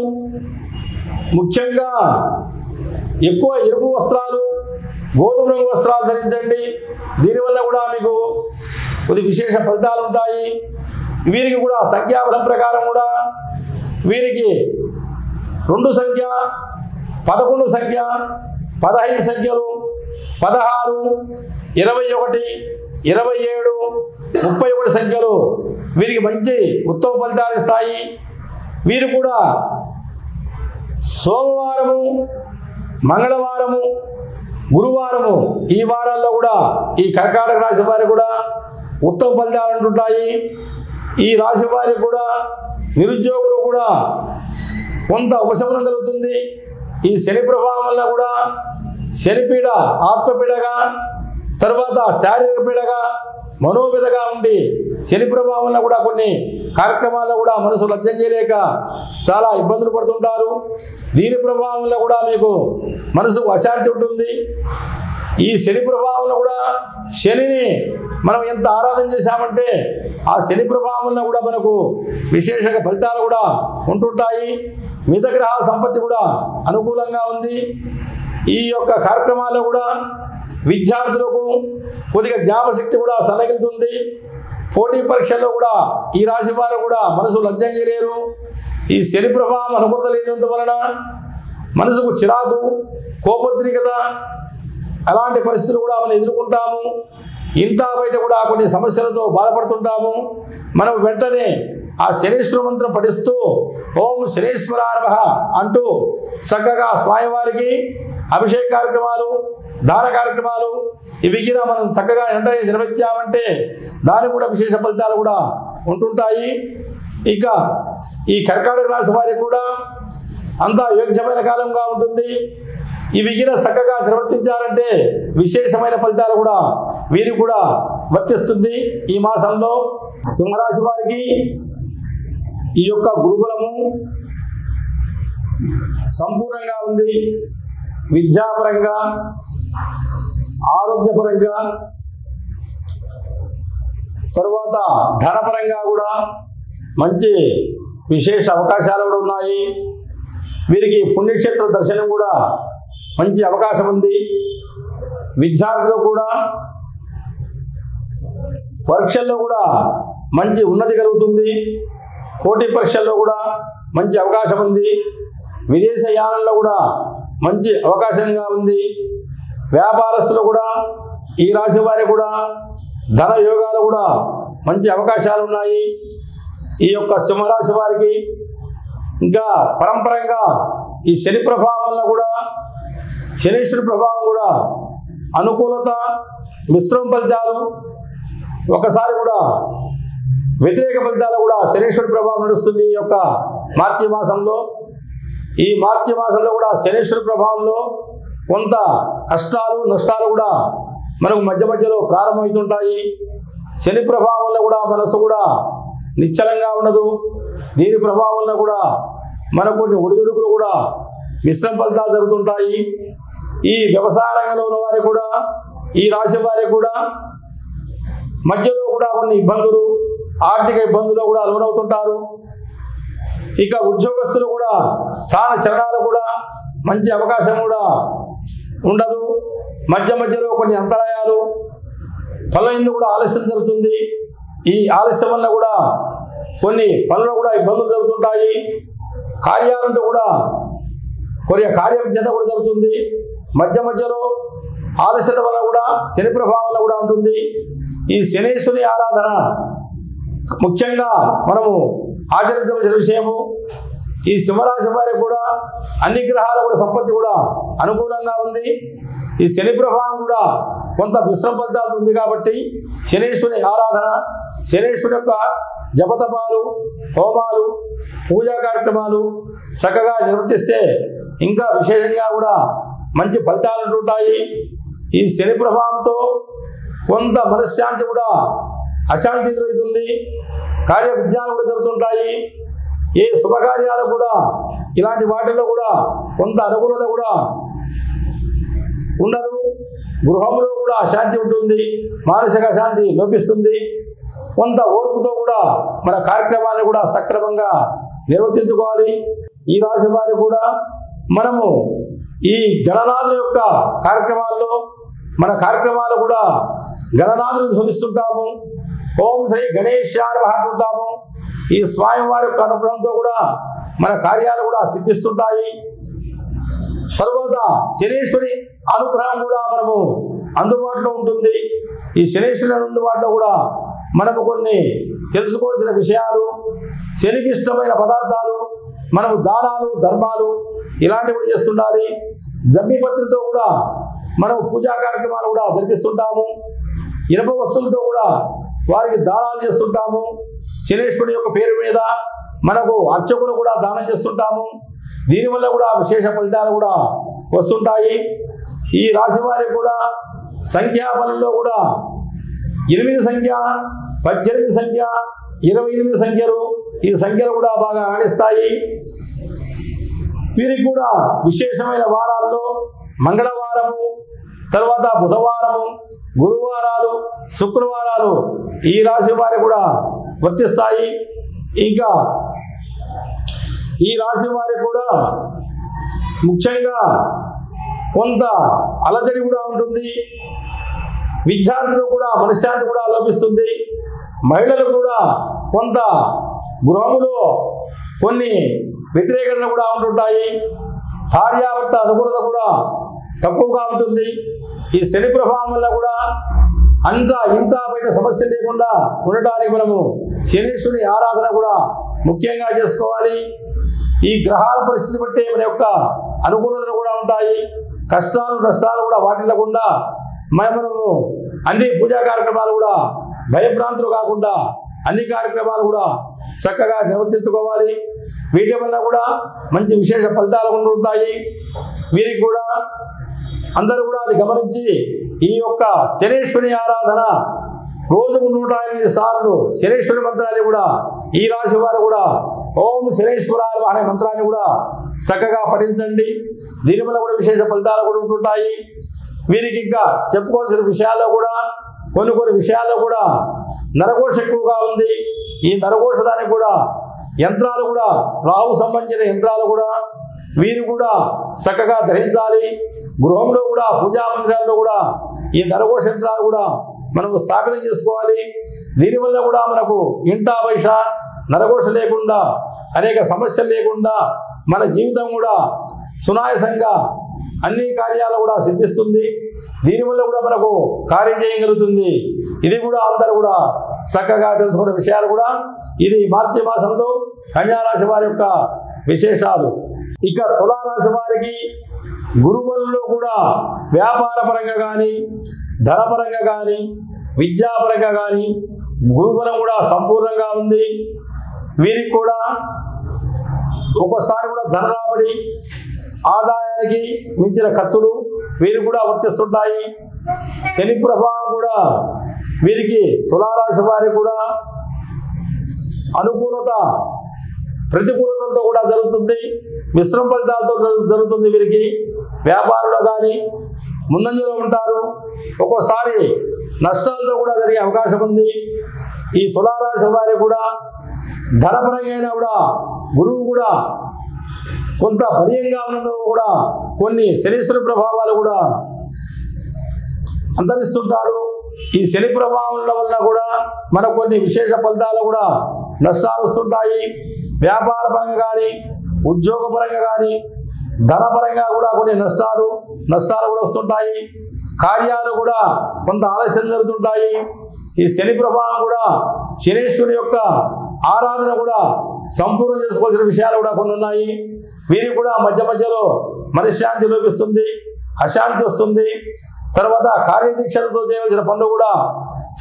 ముఖ్యంగా ఎక్కువ ఎరుపు వస్త్రాలు, గోధుమ రంగు వస్త్రాలు ధరించండి. దీనివల్ల కూడా మీకు కొద్ది విశేష ఫలితాలు ఉంటాయి. వీరికి కూడా సంఖ్యాబలం ప్రకారం కూడా వీరికి 2 సంఖ్య, 11 సంఖ్య, 15 సంఖ్యలు, 16, 21, 27, 31 సంఖ్యలు వీరికి మంచి ఉత్తమ ఫలితాలు ఇస్తాయి. వీరు కూడా సోమవారము, మంగళవారము, గురువారము ఈ వారాల్లో కూడా ఈ కర్కాటక రాశి వారికి కూడా ఉత్తమ ఫలితాలు ఉంటుంటాయి. ఈ రాశి వారికి కూడా నిరుద్యోగులు కూడా కొంత ఉపశమనం కలుగుతుంది. ఈ శని ప్రభావం వల్ల కూడా శనిపీడ ఆత్మపీడగా, తర్వాత శారీరక పీడగా, మనోపీడగా ఉండి శని ప్రభావం వల్ల కూడా కొన్ని కార్యక్రమాల్లో కూడా మనసు లగ్నం చేయలేక చాలా ఇబ్బందులు పడుతుంటారు. దీని ప్రభావం వల్ల కూడా మీకు మనసుకు అశాంతి ఉంటుంది. ఈ శని ప్రభావంలో కూడా శనిని మనం ఎంత ఆరాధన చేశామంటే ఆ శని ప్రభావం వల్ల కూడా మనకు విశేషంగా ఫలితాలు కూడా ఉంటుంటాయి. మిగతా గ్రహాల సంపత్తి కూడా అనుకూలంగా ఉంది. ఈ యొక్క కార్యక్రమాల్లో కూడా విద్యార్థులకు కొద్దిగా జ్ఞాపశక్తి కూడా సన్నగిలుతుంది. పోటీ పరీక్షల్లో కూడా ఈ రాశి వారు కూడా మనసు లగ్నం చేయలేరు. ఈ శని ప్రభావం అనుకూలత లేనందువలన మనసుకు చిరాకు, కోపోద్రికత అలాంటి పరిస్థితులు కూడా మనం ఎదుర్కొంటాము. ఇంత బయట కూడా కొన్ని సమస్యలతో బాధపడుతుంటాము. మనం వెంటనే ఆ శనేశ్వర మంత్రం పఠిస్తూ ఓం శనేశ్వరాయ నమః అంటూ చక్కగా స్వామివారికి అభిషేక కార్యక్రమాలు, దాన కార్యక్రమాలు ఇవి కూడా మనం చక్కగా వెంటనే నిర్వహించామంటే దానికి కూడా విశేష ఫలితాలు కూడా ఉంటుంటాయి. ఇక ఈ కర్కాటక రాశి వారికి కూడా అంతా యోగ్యమైన కాలంగా ఉంటుంది. ఇవి కూడా చక్కగా నిర్వర్తించాలంటే విశేషమైన ఫలితాలు కూడా వీరికి కూడా వర్తిస్తుంది. ఈ మాసంలో సింహరాశి వారికి ఈ యొక్క గురుబలము సంపూర్ణంగా ఉంది. విద్యాపరంగా, ఆరోగ్యపరంగా, తరువాత ధనపరంగా కూడా మంచి విశేష అవకాశాలు కూడా ఉన్నాయి. వీరికి పుణ్యక్షేత్ర దర్శనం కూడా మంచి అవకాశం ఉంది. విద్యార్థులు కూడా పరీక్షల్లో కూడా మంచి ఉన్నతి కలుగుతుంది. పోటీ పరీక్షల్లో కూడా మంచి అవకాశం ఉంది. విదేశ యానంలో కూడా మంచి అవకాశంగా ఉంది. వ్యాపారస్తులు కూడా ఈ రాశి వారికి కూడా ధన యోగాలు కూడా మంచి అవకాశాలు ఉన్నాయి. ఈ యొక్క సింహరాశి వారికి ఇంకా పరంపరంగా ఈ శని ప్రభావం వల్ల కూడా, శనీశ్వరి ప్రభావం కూడా అనుకూలత, మిశ్రమ ఫలితాలు, ఒకసారి కూడా వ్యతిరేక ఫలితాలు కూడా శనీశ్వరి ప్రభావం నడుస్తుంది. ఈ యొక్క మార్చి మాసంలో, ఈ మార్చి మాసంలో కూడా శనీశ్వరి ప్రభావంలో కొంత కష్టాలు, నష్టాలు కూడా మనకు మధ్య మధ్యలో ప్రారంభమవుతుంటాయి. శని ప్రభావంలో కూడా మనసు కూడా నిశ్చలంగా ఉండదు. దీని ప్రభావంలో కూడా మనకు కొన్ని ఒడిదుడుకులు కూడా మిశ్రమ ఫలితాలు జరుగుతుంటాయి. ఈ వ్యవసాయ రంగంలో ఉన్న వారికి కూడా, ఈ రాశి వారికి కూడా మధ్యలో కూడా కొన్ని ఇబ్బందులు, ఆర్థిక ఇబ్బందులు కూడా లోనవుతుంటారు. ఇక ఉద్యోగస్తులు కూడా స్థాన చలనాలు కూడా మంచి అవకాశం కూడా ఉండదు. మధ్య మధ్యలో కొన్ని అంతరాయాలు, పనులు కూడా ఆలస్యం జరుగుతుంది. ఈ ఆలస్యం వల్ల కూడా కొన్ని పనులు కూడా ఇబ్బందులు జరుగుతుంటాయి. కార్యాలయంతో కూడా కొన్ని కార్యవిజ్ఞత కూడా జరుగుతుంది. మధ్య మధ్యలో ఆలస్యత వల్ల కూడా శని ప్రభావం కూడా ఉంటుంది. ఈ శనేశ్వరి ఆరాధన ముఖ్యంగా మనము ఆచరించవలసిన విషయము. ఈ సింహరాశి వారికి కూడా అన్ని గ్రహాల కూడా సంపత్తి కూడా అనుకూలంగా ఉంది. ఈ శని ప్రభావం కూడా కొంత మిశ్రమ ఫలితాలు ఉంది కాబట్టి శనేశ్వరి ఆరాధన, శనేశ్వరి యొక్క జపతపాలు, హోమాలు, పూజా కార్యక్రమాలు చక్కగా నిర్వర్తిస్తే ఇంకా విశేషంగా కూడా మంచి ఫలితాలు ఉంటాయి. ఈ శని ప్రభావంతో కొంత మనశ్శాంతి కూడా అశాంతి జరుగుతుంది. కార్య విజ్ఞానం కూడా జరుగుతుంటాయి. ఏ శుభకార్యాలు కూడా ఇలాంటి వాటిల్లో కూడా కొంత అనుకూలత కూడా ఉండదు. గృహంలో కూడా అశాంతి ఉంటుంది, మానసిక అశాంతి లోపిస్తుంది. కొంత ఓర్పుతో కూడా మన కార్యక్రమాన్ని కూడా సక్రమంగా నిర్వర్తించుకోవాలి. ఈ రాశి వారు కూడా మనము ఈ గణనాథుల యొక్క కార్యక్రమాల్లో మన కార్యక్రమాలు కూడా గణనాథులు ధ్వనిస్తుంటాము. ఓం శ్రీ గణేశాయ నమః అంటుంటాము. ఈ స్వామివారి యొక్క అనుగ్రహంతో కూడా మన కార్యాలు కూడా సిద్ధిస్తుంటాయి. తరువాత శనేశ్వరి అనుగ్రహం కూడా మనము అందుబాటులో ఉంటుంది. ఈ శనేశ్వరి అందుబాటులో కూడా మనము కొన్ని తెలుసుకోవాల్సిన విషయాలు, శనికి ఇష్టమైన పదార్థాలు, మనము దానాలు, ధర్మాలు ఇలాంటివి కూడా చేస్తుండాలి. జమ్మిపత్రితో కూడా మనం పూజా కార్యక్రమాలు కూడా జరిపిస్తుంటాము. ఇనప వస్తువులతో కూడా వారికి దానాలు చేస్తుంటాము. శనేశ్వరుడి యొక్క పేరు మీద మనకు అర్చకులు కూడా దానం చేస్తుంటాము. దీనివల్ల కూడా విశేష ఫలితాలు కూడా వస్తుంటాయి. ఈ రాశి వారికి కూడా సంఖ్యాబలంలో కూడా 8 సంఖ్య, 18 సంఖ్య, 28 సంఖ్యలు, ఈ సంఖ్యలు కూడా బాగా రాణిస్తాయి. వీరికి కూడా విశేషమైన వారాల్లో మంగళవారము, తర్వాత బుధవారము, గురువారాలు, శుక్రవారాలు ఈ రాశి వారికి కూడా వర్తిస్తాయి. ఇంకా ఈ రాశి వారికి కూడా ముఖ్యంగా కొంత అలజడి కూడా ఉంటుంది. విద్యార్థులు కూడా మనశ్శాంతి కూడా లోపిస్తుంది. మహిళలు కూడా కొంత గృహములో కొన్ని వ్యతిరేకతలు కూడా ఉంటుంటాయి. భార్యాభర్త అనుకూలత కూడా తక్కువగా ఉంటుంది. ఈ శని ప్రభావం వల్ల కూడా అంతా ఇంత బయట సమస్య లేకుండా ఉండటానికి మనము శనీశ్వరుని ఆరాధన కూడా ముఖ్యంగా చేసుకోవాలి. ఈ గ్రహాల పరిస్థితి బట్టి మన యొక్క అనుకూలతలు కూడా ఉంటాయి. కష్టాలు నష్టాలు కూడా వాటిల్లకుండా మనము అన్ని పూజా కార్యక్రమాలు కూడా భయభ్రాంతులు కాకుండా అన్ని కార్యక్రమాలు కూడా చక్కగా నిర్వర్తించుకోవాలి. వీటి వల్ల కూడా మంచి విశేష ఫలితాలు ఉంటాయి. వీరికి కూడా అందరూ కూడా అది గమనించి ఈ యొక్క శనీశ్వరుని ఆరాధన రోజుకు 108 సార్లు శనీశ్వరుని మంత్రాన్ని కూడా ఈ రాశి వారు కూడా ఓం శనీశ్వరాయ అనే మంత్రాన్ని కూడా చక్కగా పఠించండి. దీనివల్ల కూడా విశేష ఫలితాలు కూడా ఉంటుంటాయి. వీరికి ఇంకా చెప్పుకోవాల్సిన విషయాల్లో కూడా కొన్ని విషయాల్లో కూడా నరఘోష ఎక్కువగా ఉంది. ఈ నరఘోష దానికి కూడా యంత్రాలు కూడా రాహు సంబంధించిన యంత్రాలు కూడా వీరు కూడా చక్కగా ధరించాలి. గృహంలో కూడా పూజా మందిరాల్లో కూడా ఈ నరఘోష యంత్రాలు కూడా మనము స్థాపితం చేసుకోవాలి. దీనివల్ల కూడా మనకు ఇంటా పైస నరఘోష లేకుండా అనేక సమస్యలు లేకుండా మన జీవితం కూడా సునాయాసంగా అన్ని కార్యాలు కూడా సిద్ధిస్తుంది. దీనివల్ల కూడా మనకు కార్యం చేయగలుగుతుంది. ఇది కూడా అందరూ కూడా చక్కగా తెలుసుకునే విషయాలు కూడా ఇది మార్చి మాసంలో కన్యారాశి వారి యొక్క విశేషాలు. ఇక తులారాశి వారికి గురువులలో కూడా వ్యాపార పరంగా కానీ ధనపరంగా కానీ విద్యాపరంగా కానీ గురుబలం కూడా సంపూర్ణంగా ఉంది. వీరికి కూడా ఒక్కోసారి కూడా ధన రాబడి ఆదాయానికి మించిన ఖర్చులు వీరికి కూడా వర్తిస్తుంటాయి. శని ప్రభావం కూడా వీరికి తులారాశి వారికి కూడా అనుకూలత ప్రతికూలతలతో కూడా జరుగుతుంది. మిశ్రమ ఫలితాలతో జరుగుతుంది. వీరికి వ్యాపారంలో కానీ ముందంజలో ఉంటారు. ఒక్కోసారి నష్టాలతో కూడా జరిగే అవకాశం ఉంది. ఈ తులారాశి వారికి కూడా ధనపరంగా కూడా గురువు కూడా కొంత బలీయంగా ఉన్నందుకు కూడా కొన్ని శనీశ్వర ప్రభావాలు కూడా అంతరిస్తుంటాడు. ఈ శని ప్రభావం వల్ల కూడా మనకు కొన్ని విశేష ఫలితాలు కూడా నష్టాలు వస్తుంటాయి. వ్యాపార పరంగా కానీ ఉద్యోగ పరంగా కానీ ధనపరంగా కూడా కొన్ని నష్టాలు కూడా వస్తుంటాయి. కార్యాలు కూడా కొంత ఆలస్యం జరుగుతుంటాయి. ఈ శని ప్రభావం కూడా శనీశ్వరుని యొక్క ఆరాధన కూడా సంపూర్ణ చేసుకోవాల్సిన విషయాలు కూడా కొన్ని ఉన్నాయి. వీరికి కూడా మధ్యలో మనశ్శాంతి లోపిస్తుంది, అశాంతి వస్తుంది. తర్వాత కార్యదీక్షలతో చేయవలసిన పనులు కూడా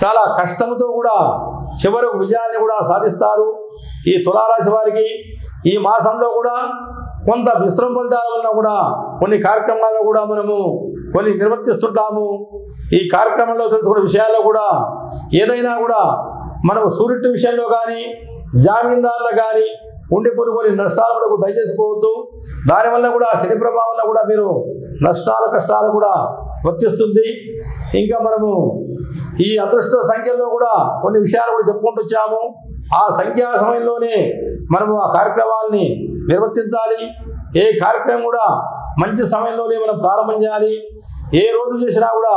చాలా కష్టంతో కూడా చివరకు విజయాన్ని కూడా సాధిస్తారు. ఈ తులారాశి వారికి ఈ మాసంలో కూడా కొంత మిశ్రమ ఫలితాల వల్ల కూడా కొన్ని కార్యక్రమాల్లో కూడా మనము కొన్ని నిర్వర్తిస్తుంటాము. ఈ కార్యక్రమంలో తెలుసుకున్న విషయాల్లో కూడా ఏదైనా కూడా మనము సూర్యుడి విషయంలో కానీ జామీందారులు కానీ ఉండిపోయి కొన్ని నష్టాలు కూడా దయచేసి పోవద్దు. దానివల్ల కూడా శని ప్రభావంలో కూడా మీరు కష్టాలు కూడా వర్తిస్తుంది. ఇంకా మనము ఈ అదృష్ట సంఖ్యల్లో కూడా కొన్ని విషయాలు కూడా చెప్పుకుంటూ వచ్చాము. ఆ సంఖ్యా సమయంలోనే మనము ఆ కార్యక్రమాలని నిర్వర్తించాలి. ఏ కార్యక్రమం కూడా మంచి సమయంలోనే మనం ప్రారంభం చేయాలి. ఏ రోజు చేసినా కూడా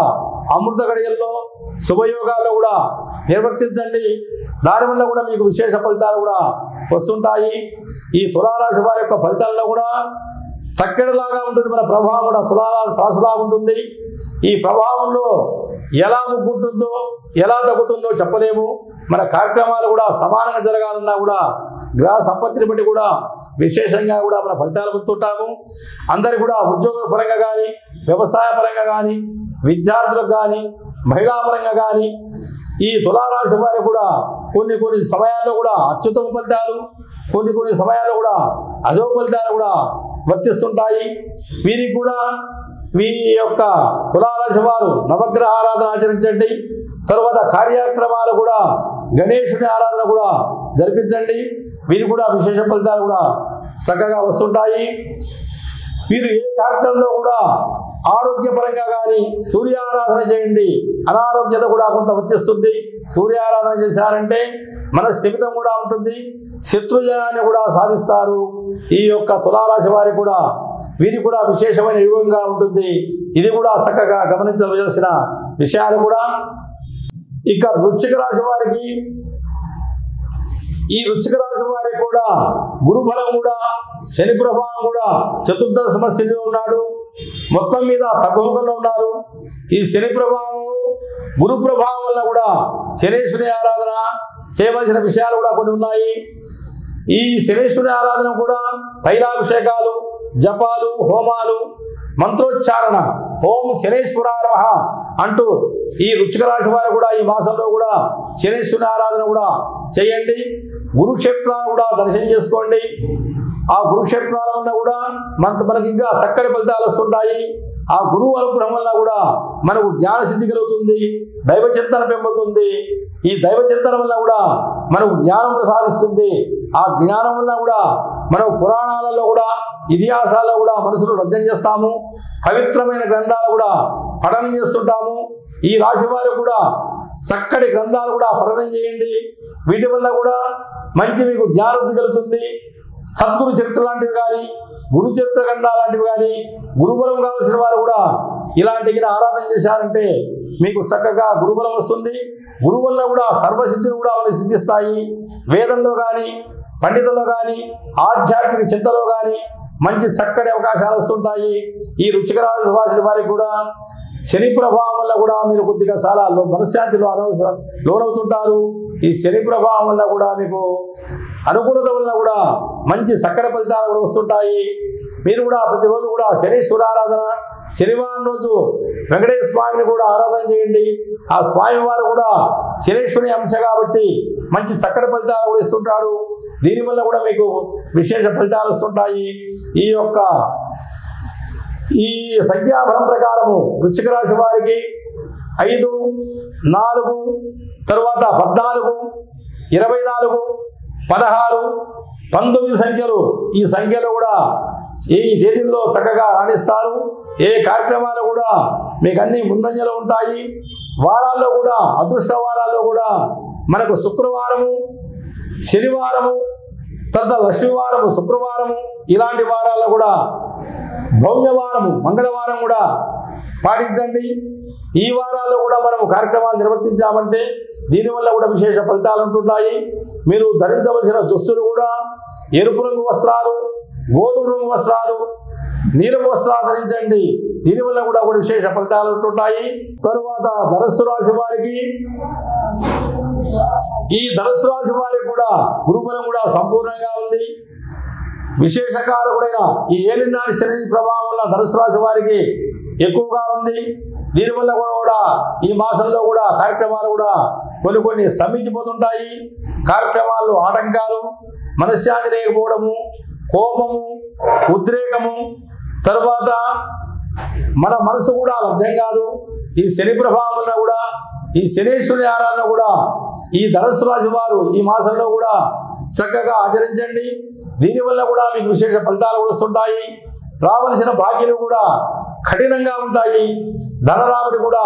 అమృత గడియల్లో శుభయోగాల్లో కూడా నిర్వర్తించండి. దానివల్ల కూడా మీకు విశేష ఫలితాలు కూడా వస్తుంటాయి. ఈ తులారాశి వారి యొక్క ఫలితాల్లో కూడా తక్కెడలాగా ఉంటుంది. మన ప్రభావం కూడా త్రాసులాగా ఉంటుంది. ఈ ప్రభావంలో ఎలా ముగ్గుంటుందో ఎలా తగ్గుతుందో చెప్పలేము. మన కార్యక్రమాలు కూడా సమానంగా జరగాలన్నా కూడా గ్రహ సంపత్తిని బట్టి కూడా విశేషంగా కూడా మన ఫలితాలు పొందుతుంటాము. అందరికీ కూడా ఉద్యోగ పరంగా కానీ వ్యవసాయ పరంగా కానీ విద్యార్థులకు కానీ మహిళా పరంగా కానీ ఈ తులారాశి వారికి కూడా కొన్ని సమయాల్లో కూడా అత్యుత్తమ ఫలితాలు, కొన్ని సమయాల్లో కూడా అధో ఫలితాలు కూడా వర్తిస్తుంటాయి. వీరికి కూడా మీ యొక్క తులారాశి వారు నవగ్రహ ఆరాధన ఆచరించండి. తరువాత కార్యక్రమాలు కూడా గణేశుని ఆరాధన కూడా జరిపించండి. వీరికి కూడా విశేష ఫలితాలు కూడా చక్కగా వస్తుంటాయి. వీరు ఏ కార్యక్రమంలో కూడా ఆరోగ్యపరంగా కానీ సూర్య ఆరాధన చేయండి. అనారోగ్యత కూడా కొంత వర్తిస్తుంది. సూర్య ఆరాధన చేశారంటే మన స్థిమితం కూడా ఉంటుంది. శత్రుజయాన్ని కూడా సాధిస్తారు. ఈ యొక్క తులారాశి వారికి కూడా వీరికి కూడా విశేషమైన యుగంగా ఉంటుంది. ఇది కూడా చక్కగా గమనించవలసిన విషయాలు కూడా. ఇక వృశ్చిక రాశి వారికి ఈ వృశ్చిక రాశి వారికి కూడా గురుబలం కూడా శని ప్రభావం కూడా చతుర్థ సమస్యలో ఉన్నాడు. మొత్తం మీద తగ్గుముఖంలో ఉన్నారు. ఈ శని ప్రభావం గురు ప్రభావం వల్ల కూడా శనేశ్వరి ఆరాధన చేయవలసిన విషయాలు కూడా కొన్ని ఉన్నాయి. ఈ శనేశ్వరి ఆరాధన కూడా తైలాభిషేకాలు, జపాలు, హోమాలు, మంత్రోచ్చారణ, ఓం శనేశ్వరాయ నమః అంటూ ఈ వృశ్చిక రాశి వారు కూడా ఈ మాసంలో కూడా శనేశ్వరి ఆరాధన కూడా చేయండి. గురుక్షేత్రాలు కూడా దర్శనం చేసుకోండి. ఆ గురుక్షేత్రాల వల్ల కూడా మనకి ఇంకా చక్కటి ఫలితాలు వస్తుంటాయి. ఆ గురువు అనుగ్రహం వల్ల కూడా మనకు జ్ఞాన సిద్ధి కలుగుతుంది, దైవ చింతన పెంపుతుంది. ఈ దైవ చింతన వల్ల కూడా మనకు జ్ఞానం ప్రసాదిస్తుంది. ఆ జ్ఞానం వల్ల కూడా మనం పురాణాలలో కూడా ఇతిహాసాల్లో కూడా మనసును రద్యం చేస్తాము. పవిత్రమైన గ్రంథాలు కూడా పఠనం చేస్తుంటాము. ఈ రాశి వారు కూడా చక్కటి గ్రంథాలు కూడా పఠనం చేయండి. వీటి వల్ల కూడా మంచి మీకు జ్ఞానవృద్ధి కలుగుతుంది. సద్గురు చరిత్ర లాంటివి కానీ, గురు చరిత్ర గ్రంథాలు లాంటివి కానీ, గురుబలం కావాల్సిన వారు కూడా ఇలాంటి ఆరాధన చేశారంటే మీకు చక్కగా గురుబలం వస్తుంది. గురువు వల్ల కూడా సర్వసిద్ధులు కూడా మనకి సిద్ధిస్తాయి. వేదంలో కానీ, పండితుల్లో కానీ, ఆధ్యాత్మిక చింతలో కానీ మంచి చక్కటి అవకాశాలు వస్తుంటాయి. ఈ వృశ్చిక రాశి వారికి కూడా శని ప్రభావం వల్ల కూడా మీరు కొద్దిగా చాలా మనశ్శాంతిలో లోనవుతుంటారు. ఈ శని ప్రభావం వల్ల కూడా మీకు అనుకూలత వల్ల కూడా మంచి చక్కటి ఫలితాలు కూడా వస్తుంటాయి. మీరు కూడా ప్రతిరోజు కూడా శనీశ్వర ఆరాధన, శనివారం రోజు వెంకటేశ్వర స్వామిని కూడా ఆరాధన చేయండి. ఆ స్వామి వారు కూడా శనీశ్వరుని అంశ కాబట్టి మంచి చక్కటి ఫలితాలు కూడా ఇస్తుంటాడు. దీనివల్ల కూడా మీకు విశేష ఫలితాలు వస్తుంటాయి. ఈ సంఖ్యాబలం ప్రకారము వృశ్చిక రాశి వారికి 5, 4, తరువాత 14, 24, 16, 19 సంఖ్యలు, ఈ సంఖ్యలో కూడా ఈ తేదీల్లో చక్కగా రాణిస్తారు. ఏ కార్యక్రమాలు కూడా మీకు అన్ని ముందంజలో ఉంటాయి. వారాల్లో కూడా అదృష్ట వారాల్లో కూడా మనకు శుక్రవారము, శనివారము, తర్వాత లక్ష్మీవారము, శుక్రవారము, ఇలాంటి వారాల్లో కూడా భౌమ్యవారము, మంగళవారం కూడా పాటించండి. ఈ వారాల్లో కూడా మనం కార్యక్రమాలు నిర్వర్తించామంటే దీనివల్ల కూడా విశేష ఫలితాలు ఉంటుంటాయి. మీరు ధరించవలసిన దుస్తులు కూడా ఎరుపు రంగు వస్త్రాలు, గోధుమ రంగు వస్త్రాలు, నీలపు వస్త్రాలు ధరించండి. దీనివల్ల కూడా విశేష ఫలితాలు ఉంటుంటాయి. తరువాత ధనుస్సు రాశి వారికి, ఈ ధనుస్సు రాశి వారికి కూడా గురుబలం కూడా సంపూర్ణంగా ఉంది. విశేషకారకుడైన ఈ ఏలినాటి శని ప్రభావం వల్ల ధనుస్సు రాశి వారికి ఎక్కువగా ఉంది. దీనివల్ల కూడా ఈ మాసంలో కూడా కార్యక్రమాలు కూడా కొన్ని స్తంభించిపోతుంటాయి. కార్యక్రమాల్లో ఆటంకాలు, మనశ్శాంతి లేకపోవడము, కోపము, ఉద్రేకము, తరువాత మన మనసు కూడా లభ్యం కాదు. ఈ శని ప్రభావం వల్ల కూడా ఈ శనేశ్వరి ఆరాధన కూడా ఈ ధనుస్సు రాశి వారు ఈ మాసంలో కూడా చక్కగా ఆచరించండి. దీనివల్ల కూడా మీకు విశేష ఫలితాలు వస్తుంటాయి. రావలసిన బాకీలు కూడా కఠినంగా ఉంటాయి. ధనరాబడి కూడా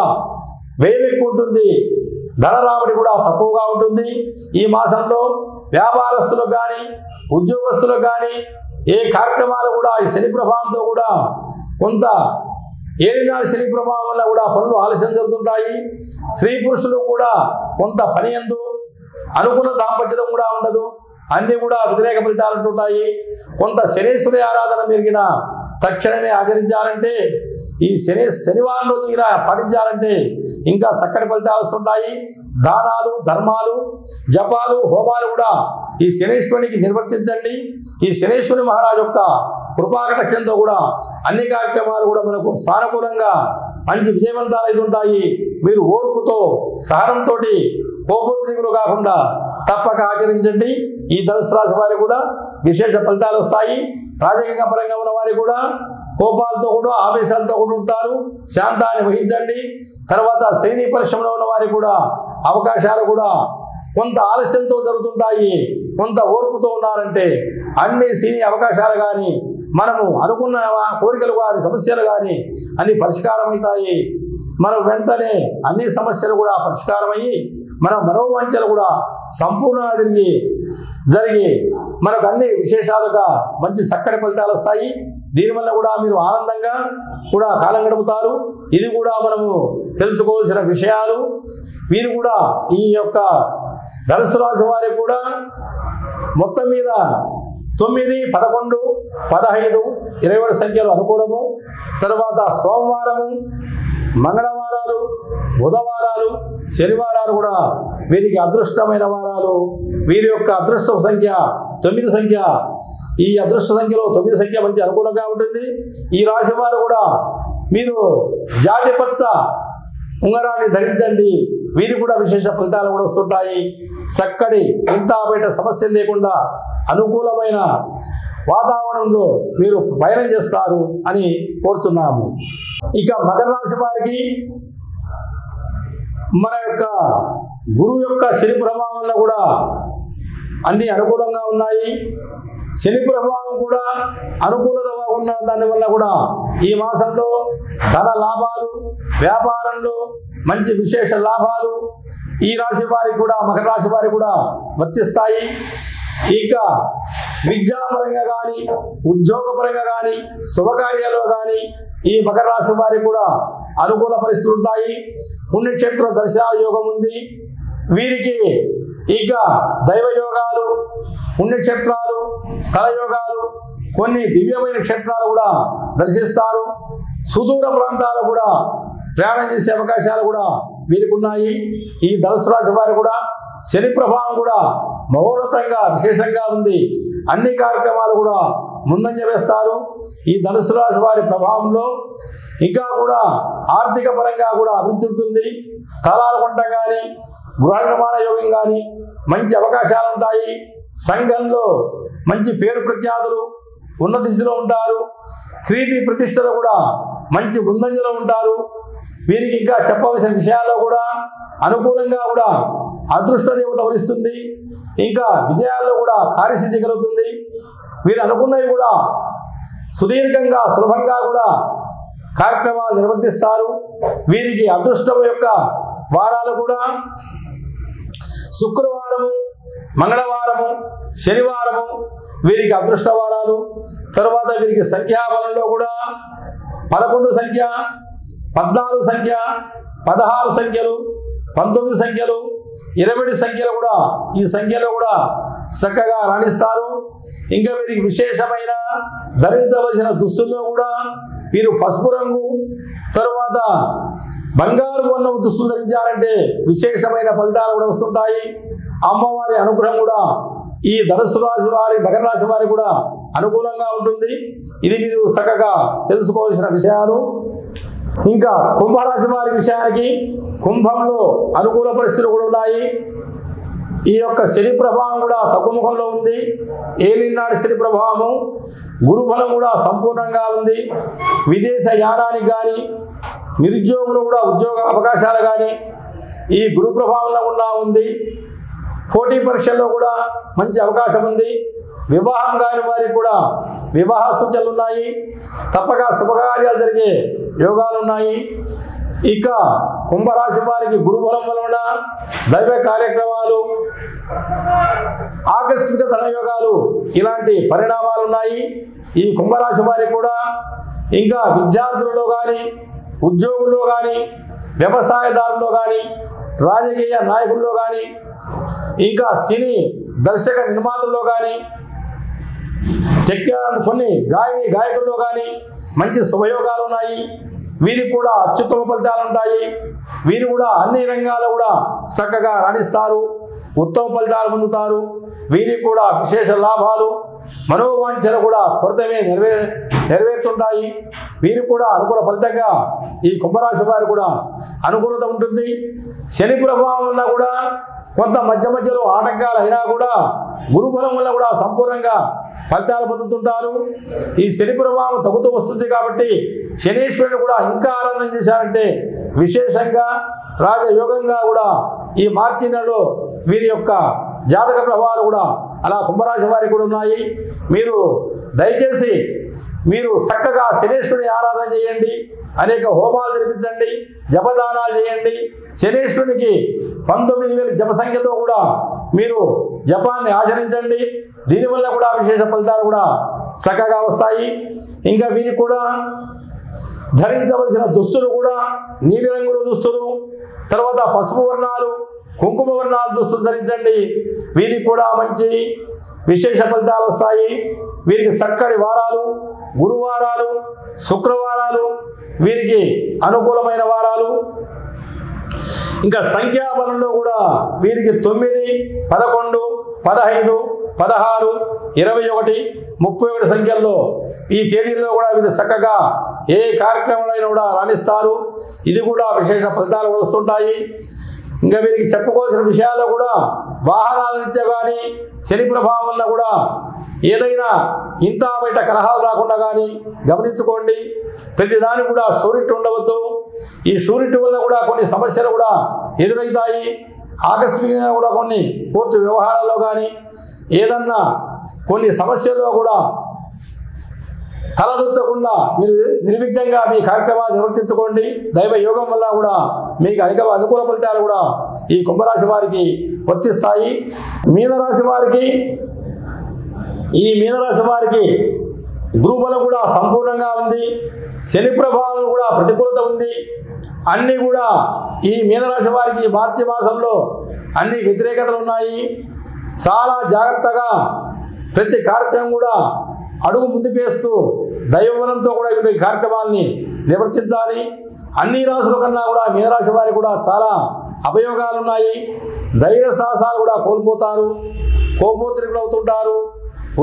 వ్యయం ఎక్కువ ఉంటుంది, ధనరాబడి కూడా తక్కువగా ఉంటుంది. ఈ మాసంలో వ్యాపారస్తులకు కానీ, ఉద్యోగస్తులకు కానీ ఏ కార్యక్రమాలు కూడా ఈ శని ప్రభావంతో కూడా కొంత ఏలినాడు శని ప్రభావం వల్ల కూడా పనులు ఆలస్యం జరుగుతుంటాయి. స్త్రీ పురుషులు కూడా కొంత పని యందు అనుకూల దాంపత్యం కూడా ఉండదు. అన్నీ కూడా వ్యతిరేక ఫలితాలు ఉంటుంటాయి. కొంత శనేశ్వరి ఆరాధన మెరిగిన తక్షణమే ఆచరించాలంటే, ఈ శనివారం రోజు ఇలా పాటించాలంటే ఇంకా చక్కటి ఫలితాలు వస్తుంటాయి. దానాలు, ధర్మాలు, జపాలు, హోమాలు కూడా ఈ శనేశ్వరునికి నిర్వర్తించండి. ఈ శనేశ్వరి మహారాజు యొక్క కృపాకటాక్షంతో కూడా అన్ని కార్యక్రమాలు కూడా మనకు సానుకూలంగా మంచి విజయవంతాలు అవుతుంటాయి. మీరు ఓర్పుతో, సహనంతో, కోపోద్రికులు కాకుండా తప్పక ఆచరించండి. ఈ ధనుస్సు రాశి వారికి కూడా విశేష ఫలితాలు వస్తాయి. రాజకీయ పరంగా ఉన్న వారికి కూడా కోపాలతో కూడా, ఆవేశాలతో కూడా ఉంటారు. శాంతాన్ని వహించండి. తర్వాత శ్రేణి పరిశ్రమలో ఉన్న వారికి కూడా అవకాశాలు కూడా కొంత ఆలస్యంతో జరుగుతుంటాయి. కొంత ఓర్పుతో ఉన్నారంటే అన్ని సినీ అవకాశాలు కానీ, మనము అనుకున్న కోరికలు కానీ, సమస్యలు కానీ అన్ని పరిష్కారం అవుతాయి. మనం వెంటనే అన్ని సమస్యలు కూడా పరిష్కారమయ్యి మన మనోవాంఛలు కూడా సంపూర్ణంగా జరిగి మనకు అన్ని విశేషాలుగా మంచి చక్కటి ఫలితాలు వస్తాయి. దీనివల్ల కూడా మీరు ఆనందంగా కూడా కాలం గడుపుతారు. ఇది కూడా మనము తెలుసుకోవాల్సిన విషయాలు. వీరు కూడా ఈ యొక్క ధనుస్సు రాశి వారికి కూడా మొత్తం మీద 9, 11, 15, 27 సంఖ్యలు అనుకూలము. తర్వాత సోమవారము, మంగళవారాలు గురువారాలు, బుధవారాలు, శనివారాలు కూడా వీరికి అదృష్టమైన వారాలు. వీరి యొక్క అదృష్ట సంఖ్య 9 సంఖ్య. ఈ అదృష్ట సంఖ్యలో 9 సంఖ్య మంచి అనుకూలంగా ఉంటుంది. ఈ రాశి వారు కూడా మీరు జాతిపచ్చ ఉంగరాన్ని ధరించండి. వీరికి కూడా విశేష ఫలితాలు కూడా వస్తుంటాయి. చక్కటి ఇంటా బయట సమస్యలు లేకుండా అనుకూలమైన వాతావరణంలో మీరు పయనం చేస్తారు అని కోరుతున్నాము. ఇక మకర రాశి వారికి మన యొక్క గురువు యొక్క శని ప్రభావంలో కూడా అన్ని అనుకూలంగా ఉన్నాయి. శని ప్రభావం కూడా అనుకూలతగా ఉన్న దానివల్ల కూడా ఈ మాసంలో ధన లాభాలు, వ్యాపారంలో మంచి విశేష లాభాలు ఈ రాశి వారికి కూడా, మకర రాశి వారికి కూడా వర్తిస్తాయి. ఇక విద్యాపరంగా కానీ, ఉద్యోగపరంగా కానీ, శుభకార్యాల్లో కానీ ఈ మకర రాశి వారికి కూడా అనుకూల పరిస్థితులు ఉంటాయి. పుణ్యక్షేత్ర దర్శనాల యోగం ఉంది వీరికి. ఇక దైవ యోగాలు, పుణ్యక్షేత్రాలు, స్థల యోగాలు, కొన్ని దివ్యమైన క్షేత్రాలు కూడా దర్శిస్తారు. సుదూర ప్రాంతాలు కూడా ప్రయాణం చేసే అవకాశాలు కూడా వీరికి ఉన్నాయి. ఈ ధనుసు రాశి వారు కూడా శని ప్రభావం కూడా మహోన్నతంగా విశేషంగా ఉంది. అన్ని కార్యక్రమాలు కూడా ముందంజ వేస్తారు. ఈ ధనుసు రాశి వారి ప్రభావంలో ఇంకా కూడా ఆర్థిక పరంగా కూడా అభివృద్ధి ఉంటుంది. స్థలాలు కొనడం కానీ, గృహ నిర్మాణ యోగం కానీ మంచి అవకాశాలు ఉంటాయి. సంఘంలో మంచి పేరు ప్రఖ్యాతులు ఉన్నత స్థితిలో ఉంటారు. కీర్తి ప్రతిష్టలు కూడా మంచి ముందంజలో ఉంటారు. వీరికి ఇంకా చెప్పవలసిన విషయాల్లో కూడా అనుకూలంగా కూడా అదృష్ట దేవత వరిస్తుంది. ఇంకా విజయాల్లో కూడా కార్యసిద్ధి కలుగుతుంది. వీరు అనుకున్నవి కూడా సుదీర్ఘంగా సులభంగా కూడా కార్యక్రమాలు నిర్వర్తిస్తారు. వీరికి అదృష్టం యొక్క వారాలు కూడా శుక్రవారము, మంగళవారము, శనివారము వీరికి అదృష్ట వారాలు. తర్వాత వీరికి సంఖ్యాబలంలో కూడా 11 సంఖ్య, 14 సంఖ్య, 16 సంఖ్యలు, 19 సంఖ్యలు, 20 సంఖ్యలు కూడా ఈ సంఖ్యలో కూడా చక్కగా రాణిస్తారు. ఇంకా వీరికి విశేషమైన ధరించవలసిన దుస్తుల్లో కూడా వీరు పసుపు రంగు, తరువాత బంగారు వర్ణం దుస్తులు ధరించారంటే విశేషమైన ఫలితాలు కూడా వస్తుంటాయి. అమ్మవారి అనుగ్రహం కూడా ఈ ధనుసు రాశి వారి, మకర రాశి వారి కూడా అనుకూలంగా ఉంటుంది. ఇది మీరు చక్కగా తెలుసుకోవాల్సిన విషయాలు. ఇంకా కుంభరాశి వారి విషయానికి కుంభంలో అనుకూల పరిస్థితులు కూడా ఉన్నాయి. ఈ యొక్క శని ప్రభావం కూడా తగ్గుముఖంలో ఉంది. ఏలినాడు శని ప్రభావము, గురుబలం కూడా సంపూర్ణంగా ఉంది. విదేశ యానానికి కానీ, నిరుద్యోగులు కూడా ఉద్యోగ అవకాశాలు కానీ ఈ గురు ప్రభావంలో కూడా ఉంది. పోటీ పరీక్షల్లో కూడా మంచి అవకాశం ఉంది. వివాహం కాని వారికి కూడా వివాహ సూచనలు ఉన్నాయి. తప్పక శుభకార్యాలు జరిగే యోగాలు ఉన్నాయి. ఇక కుంభరాశి వారికి గురుబలం వలన దైవ కార్యక్రమాలు, ఆకస్మిక ధనయోగాలు ఇలాంటి పరిణామాలు ఉన్నాయి ఈ కుంభరాశి వారికి కూడా. ఇంకా విద్యార్థులలో కానీ, ఉద్యోగుల్లో కానీ, వ్యవసాయదారుల్లో కానీ, రాజకీయ నాయకుల్లో కానీ, ఇంకా సినీ దర్శక నిర్మాతల్లో కానీ, కొన్ని గాయకుల్లో కానీ మంచి శుభయోగాలు ఉన్నాయి. వీరికి కూడా అత్యుత్తమ ఫలితాలు ఉంటాయి. వీరు కూడా అన్ని రంగాల్లో కూడా చక్కగా రాణిస్తారు, ఉత్తమ ఫలితాలు పొందుతారు. వీరికి కూడా విశేష లాభాలు, మనోవాంఛలు కూడా త్వరితమే నెరవేరుతుంటాయి. వీరికి కూడా అనుకూల ఫలితంగా ఈ కుంభరాశి వారు కూడా అనుకూలత ఉంటుంది. శని ప్రభావం వల్ల కూడా కొంత మధ్యలో ఆటంకాలు అయినా కూడా గురుబలం వల్ల కూడా సంపూర్ణంగా ఫలితాలు పొందుతుంటారు. ఈ శని ప్రభావం తగ్గుతూ వస్తుంది కాబట్టి శనీశ్వరుని కూడా ఇంకా ఆరాధన చేశారంటే విశేషంగా రాజయోగంగా కూడా ఈ మార్చి నెలలో వీరి యొక్క జాతక ప్రభావాలు కూడా అలా కుంభరాశి వారికి కూడా ఉన్నాయి. మీరు దయచేసి మీరు చక్కగా శనీశ్వరుని ఆరాధన చేయండి, అనేక హోమాలు జరిపించండి, జపదానాలు చేయండి. శనీశ్వరునికి 19,000 జప సంఖ్యతో కూడా మీరు జపాన్ని ఆచరించండి. దీనివల్ల కూడా విశేష ఫలితాలు కూడా చక్కగా వస్తాయి. ఇంకా వీరికి కూడా ధరించవలసిన దుస్తులు కూడా నీలిరంగుల దుస్తులు, తర్వాత పసుపు వర్ణాలు, కుంకుమ వర్ణాల దుస్తులు ధరించండి. వీరికి కూడా మంచి విశేష ఫలితాలు వస్తాయి. వీరికి చక్కటి వారాలు, గురువారాలు, శుక్రవారాలు వీరికి అనుకూలమైన వారాలు. ఇంకా సంఖ్యాబలంలో కూడా వీరికి 9, 11, 15, 16, 21, 31 సంఖ్యల్లో ఈ తేదీల్లో కూడా వీరు చక్కగా ఏ కార్యక్రమంలో కూడా రాణిస్తారు. ఇది కూడా విశేష ఫలితాలు వస్తుంటాయి. ఇంకా వీరికి చెప్పుకోవాల్సిన విషయాల్లో కూడా వాహనాల రీత్యా కానీ శని ప్రభావం వల్ల కూడా ఏదైనా ఇంత బయట కలహాలు రాకుండా కానీ గమనించుకోండి. ప్రతిదాని కూడా షూరిటీ ఉండవద్దు. ఈ షూరిటీ వల్ల కూడా కొన్ని సమస్యలు కూడా ఎదురవుతాయి. ఆకస్మికంగా కూడా కొన్ని కోర్టు వ్యవహారాల్లో కానీ ఏదన్నా కొన్ని సమస్యల్లో కూడా తలదూర్చకుండా మీరు నిర్విఘ్నంగా మీ కార్యక్రమాలు నిర్వర్తించుకోండి. దైవ యోగం వల్ల కూడా మీకు అనుకూల ఫలితాలు కూడా ఈ కుంభరాశి వారికి వర్తిస్తాయి. మీనరాశి వారికి గురుబలం కూడా సంపూర్ణంగా ఉంది. శని ప్రభావం కూడా ప్రతికూలత ఉంది. అన్నీ కూడా ఈ మీనరాశి వారికి మార్చి మాసంలో అన్ని వ్యతిరేకతలు ఉన్నాయి. చాలా జాగ్రత్తగా ప్రతి కార్యక్రమం కూడా అడుగు ముందుకేస్తూ దైవబలంతో కూడా ఈ కార్యక్రమాన్ని నిర్వర్తించాలి. అన్ని రాశుల కన్నా కూడా మీనరాశి వారికి కూడా చాలా అపయోగాలు ఉన్నాయి. ధైర్య సాహసాలు కూడా కోల్పోతారు. కోపోద్రేకులు అవుతుంటారు.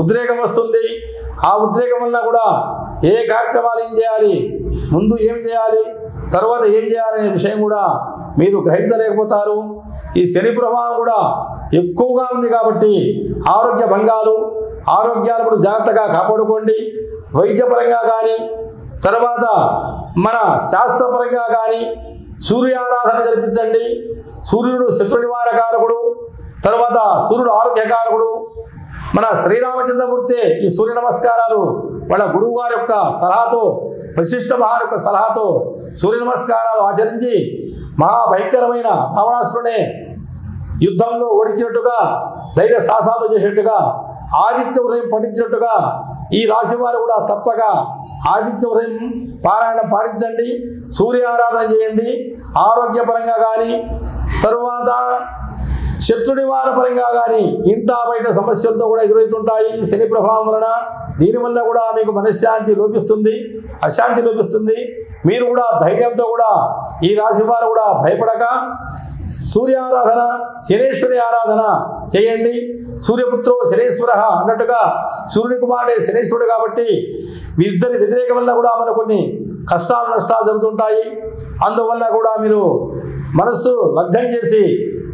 ఉద్రేకం వస్తుంది. ఆ ఉద్రేకం వల్ల కూడా ఏ కార్యక్రమాలు ఏం చేయాలి, ముందు ఏం చేయాలి, తర్వాత ఏం చేయాలనే విషయం కూడా మీరు గ్రహించలేకపోతారు. ఈ శని ప్రభావం కూడా ఎక్కువగా ఉంది కాబట్టి ఆరోగ్య భంగాలు, ఆరోగ్యాలు కూడా జాగ్రత్తగా కాపాడుకోండి. వైద్యపరంగా కానీ తర్వాత మన శాస్త్రపరంగా కానీ సూర్యారాధన జరిపించండి. సూర్యుడు శత్రు నివారకారకుడు, తర్వాత సూర్యుడు ఆరోగ్యకారకుడు. మన శ్రీరామచంద్రమూర్తి ఈ సూర్య నమస్కారాలు వాళ్ళ గురువు గారి యొక్క సలహాతో, వశిష్ఠ మహారాజు యొక్క సలహాతో సూర్య నమస్కారాలు ఆచరించి మహాభయంకరమైన రావణాసురునే యుద్ధంలో ఓడించినట్టుగా, ధైర్య సాహసాలు చేసినట్టుగా, ఆదిత్య ఉదయం పఠించినట్టుగా ఈ రాశి వారు కూడా తప్పగా ఆదిత్య ఉదయం పారాయణం పాటించండి. సూర్య ఆరాధన చేయండి. ఆరోగ్యపరంగా కానీ తరువాత శత్రు నివారణ పరంగా కానీ ఇంటా బయట సమస్యలతో కూడా ఎదురవుతుంటాయి శని ప్రభావం వలన. దీనివల్ల కూడా మీకు మనశ్శాంతి లోపిస్తుంది, అశాంతి లోపిస్తుంది. మీరు కూడా ధైర్యంతో కూడా ఈ రాశి వారు కూడా భయపడక సూర్యారాధన, శనేశ్వరి ఆరాధన చేయండి. సూర్యపుత్రో శనేశ్వర అన్నట్టుగా సూర్యుని కుమారుడే శనేశ్వరుడు కాబట్టి ఇద్దరి వ్యతిరేకం వల్ల కూడా మనకు కొన్ని కష్టాలు నష్టాలు జరుగుతుంటాయి. అందువల్ల కూడా మీరు మనస్సు లగ్నం చేసి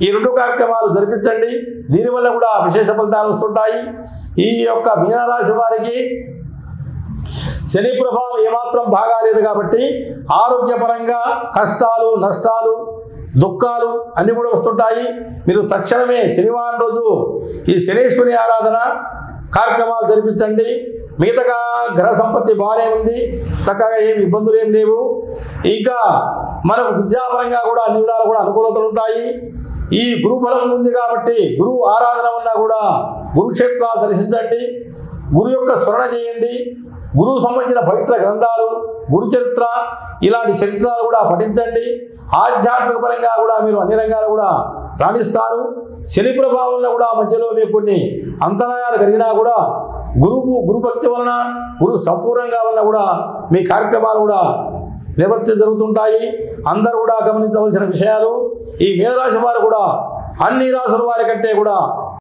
ఈ 2 కార్యక్రమాలు జరిపించండి. దీనివల్ల కూడా విశేష ఫలితాలు వస్తుంటాయి. ఈ యొక్క మీనరాశి వారికి శని ప్రభావం ఏమాత్రం బాగాలేదు కాబట్టి ఆరోగ్యపరంగా కష్టాలు, నష్టాలు, దుఃఖాలు అన్నీ కూడా వస్తుంటాయి. మీరు తక్షణమే శనివారం రోజు ఈ శనేశ్వరి ఆరాధన కార్యక్రమాలు జరిపించండి. మిగతా గ్రహ సంపత్తి బాగానే ఉంది, చక్కగా ఏమి ఇబ్బందులు ఏం లేవు. ఇంకా మనకు విద్యాపరంగా కూడా అన్ని విధాలు కూడా అనుకూలతలు ఉంటాయి. ఈ గురు బలం ఉంది కాబట్టి గురువు ఆరాధన వల్ల కూడా గురుక్షేత్రాలు దర్శించండి. గురు యొక్క స్మరణ చేయండి. గురువు సంబంధించిన పవిత్ర గ్రంథాలు, గురు చరిత్ర ఇలాంటి చరిత్రలు కూడా పఠించండి. ఆధ్యాత్మిక పరంగా కూడా మీరు అన్ని రంగాలు కూడా రాణిస్తారు. శని ప్రభావంలో కూడా మధ్యలో మీకు కొన్ని అంతరాయాలు కలిగినా కూడా గురుభక్తి వలన, గురు సంపూర్ణంగా వలన కూడా మీ కార్యక్రమాలు కూడా నివర్తి జరుగుతుంటాయి. అందరూ కూడా గమనించవలసిన విషయాలు. ఈ మీనరాశి వారు కూడా అన్ని రాశుల వారి కంటే కూడా